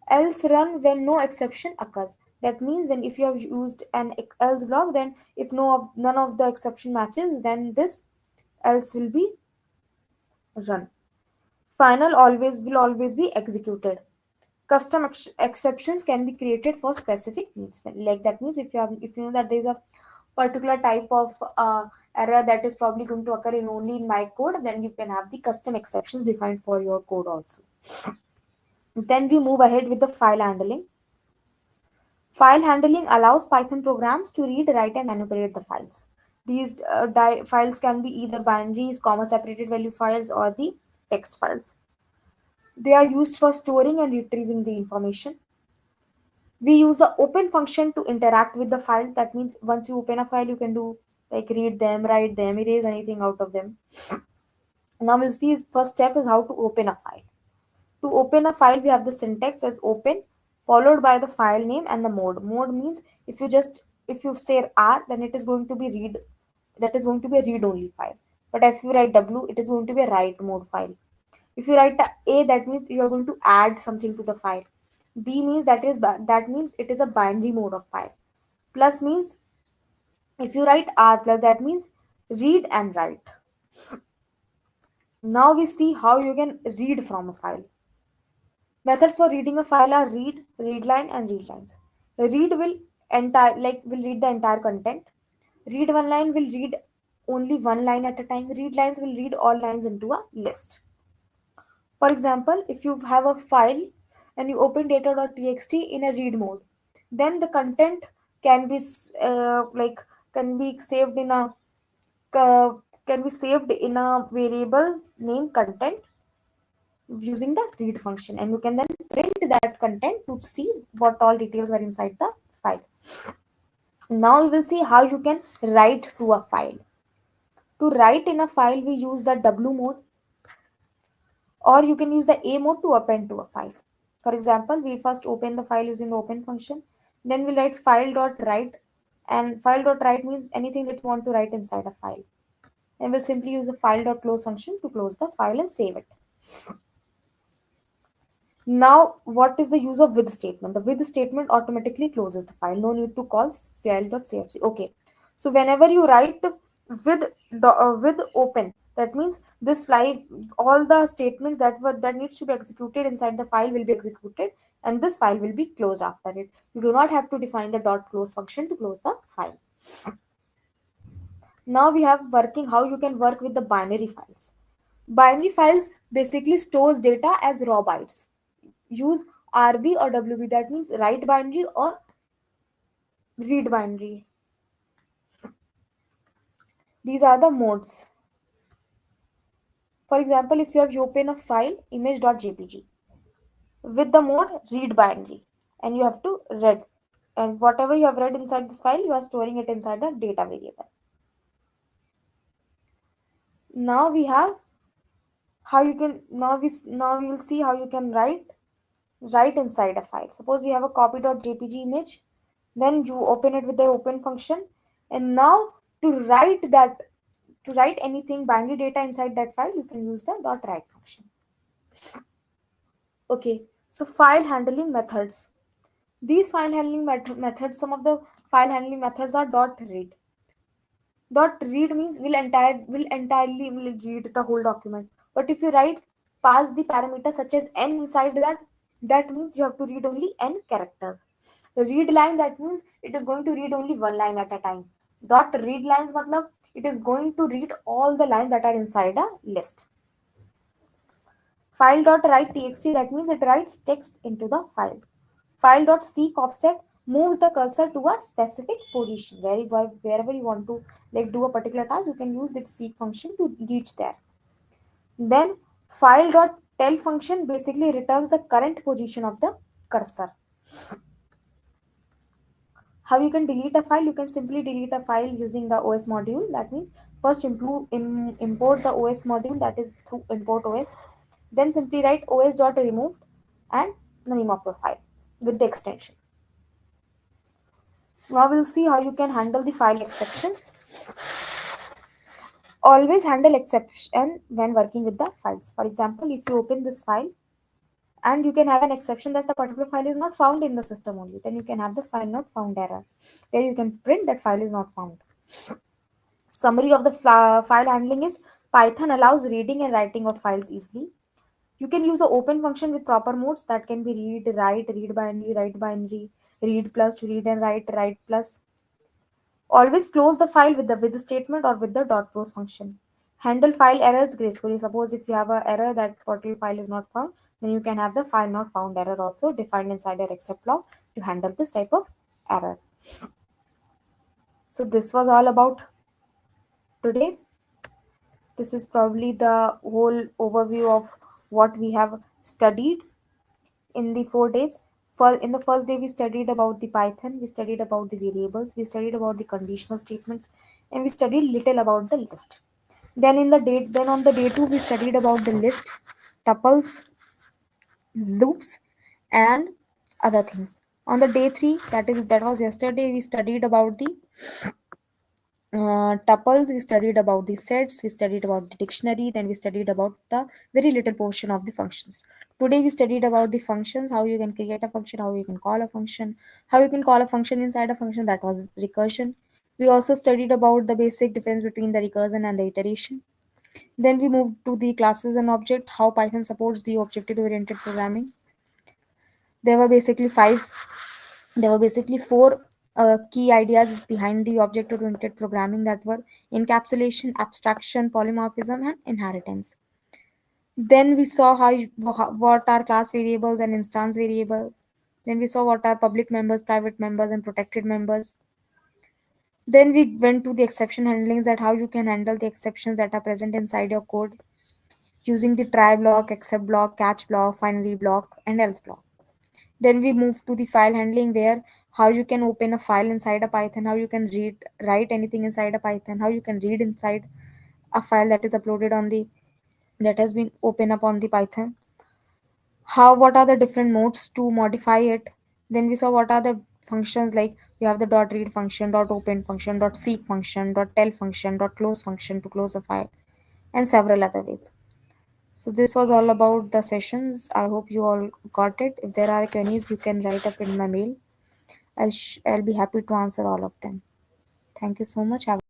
Else run when no exception occurs. That means when if you have used an else block, then if none of the exception matches, then this else will be run. Final will always be executed. Custom exceptions can be created for specific needs. Like that means if you know that there is a particular type of error that is probably going to occur in only in my code, then you can have the custom exceptions defined for your code also. Then we move ahead with the file handling. File handling allows Python programs to read, write, and manipulate the files. These files can be either binaries, comma separated value files, or the text files. They are used for storing and retrieving the information. We use the open function to interact with the file. That means once you open a file, you can do like read them, write them, erase anything out of them. Now we'll see first step is how to open a file. To open a file, we have the syntax as open, followed by the file name and the mode. Mode means if you say R, then it is going to be read. That is going to be a read only file. But if you write W, it is going to be a write mode file. If you write A, that means you are going to add something to the file. B means that means it is a binary mode of file. Plus means if you write R plus, that means read and write. Now we see how you can read from a file. Methods for reading a file are read, readline, and readlines. Read will read the entire content. Read one line will read only one line at a time. Read lines will read all lines into a list. For example, if you have a file and you open data.txt in a read mode, then the content can be like can be saved in a uh, can be saved in a variable named content using the read function, and you can then print that content to see what all details are inside the file. Now we will see how you can write to a file. To write in a file, we use the W mode, or you can use the A mode to append to a file. For example, we first open the file using the open function, then we write file.write, and file.write means anything that you want to write inside a file. And we'll simply use the file.close function to close the file and save it. Now, what is the use of with statement? The with statement automatically closes the file. No need to call file.cfg. Okay. So whenever you write with open, that means this file, all the statements that needs to be executed inside the file will be executed, and this file will be closed after it. You do not have to define the dot close function to close the file. Now we have working how you can work with the binary files. Binary files basically stores data as raw bytes. Use RB or WB, that means write binary or read binary. These are the modes. For example, if you have open a file image.jpg with the mode read binary, and you have to read, and whatever you have read inside this file, you are storing it inside a data variable. Now we have how you can now we will see how you can write inside a file. Suppose we have a copy.jpg image, then you open it with the open function, and now to write that to write anything binary data inside that file, you can use the dot write function. Okay, so file handling methods. These file handling methods, some of the file handling methods are dot read. Dot read means will entirely will read the whole document. But if you write pass the parameter such as n inside that, that means you have to read only n character. Read line, that means it is going to read only one line at a time. Dot read lines matlab it is going to read all the lines that are inside a list. File dot write txt, that means it writes text into the file. File dot seek offset moves the cursor to a specific position wherever you want to like do a particular task, you can use that seek function to reach there. Then file dot tell function basically returns the current position of the cursor. How you can delete a file? You can simply delete a file using the OS module. That means first import the OS module, that is through import OS. Then simply write os.removed and the name of your file with the extension. Now we'll see how you can handle the file exceptions. Always handle exception when working with the files. For example, if you open this file and you can have an exception that a particular file is not found in the system only, then you can have the file not found error where you can print that file is not found. Summary of the file handling is Python allows reading and writing of files easily. You can use the open function with proper modes that can be read, write, read binary, read plus to read and write, write plus. Always close the file with the with statement or with the dot close function. Handle file errors gracefully. Suppose if you have an error that particular file is not found, then you can have the file not found error also defined inside your except block to handle this type of error. So this was all about today. This is probably the whole overview of what we have studied in the 4 days. In the first day, we studied about the Python, we studied about the variables, we studied about the conditional statements, and we studied little about the list. Then on the day two, we studied about the list, tuples, loops, and other things. On the day three, that was yesterday, we studied about the tuples, we studied about the sets, we studied about the dictionary, then we studied about the very little portion of the functions. Today we studied about the functions, how you can create a function, how you can call a function, how you can call a function inside a function, that was recursion. We also studied about the basic difference between the recursion and the iteration. Then we moved to the classes and object, how Python supports the object oriented programming. There were basically four key ideas behind the object-oriented programming, that were encapsulation, abstraction, polymorphism, and inheritance. Then we saw what are class variables and instance variable. Then we saw what are public members, private members, and protected members. Then we went to the exception handlings, that how you can handle the exceptions that are present inside your code using the try block, except block, catch block, finally block, and else block. Then we move to the file handling, where how you can open a file inside a Python, how you can write anything inside a Python, how you can read inside a file that is uploaded on the that has been open up on the Python. What are the different modes to modify it? Then we saw what are the functions, like you have the dot read function, dot open function, dot seek function, dot tell function, dot close function to close a file, and several other ways. So this was all about the sessions. I hope you all got it. If there are queries, you can write up in my mail. I'll be happy to answer all of them. Thank you so much. Have a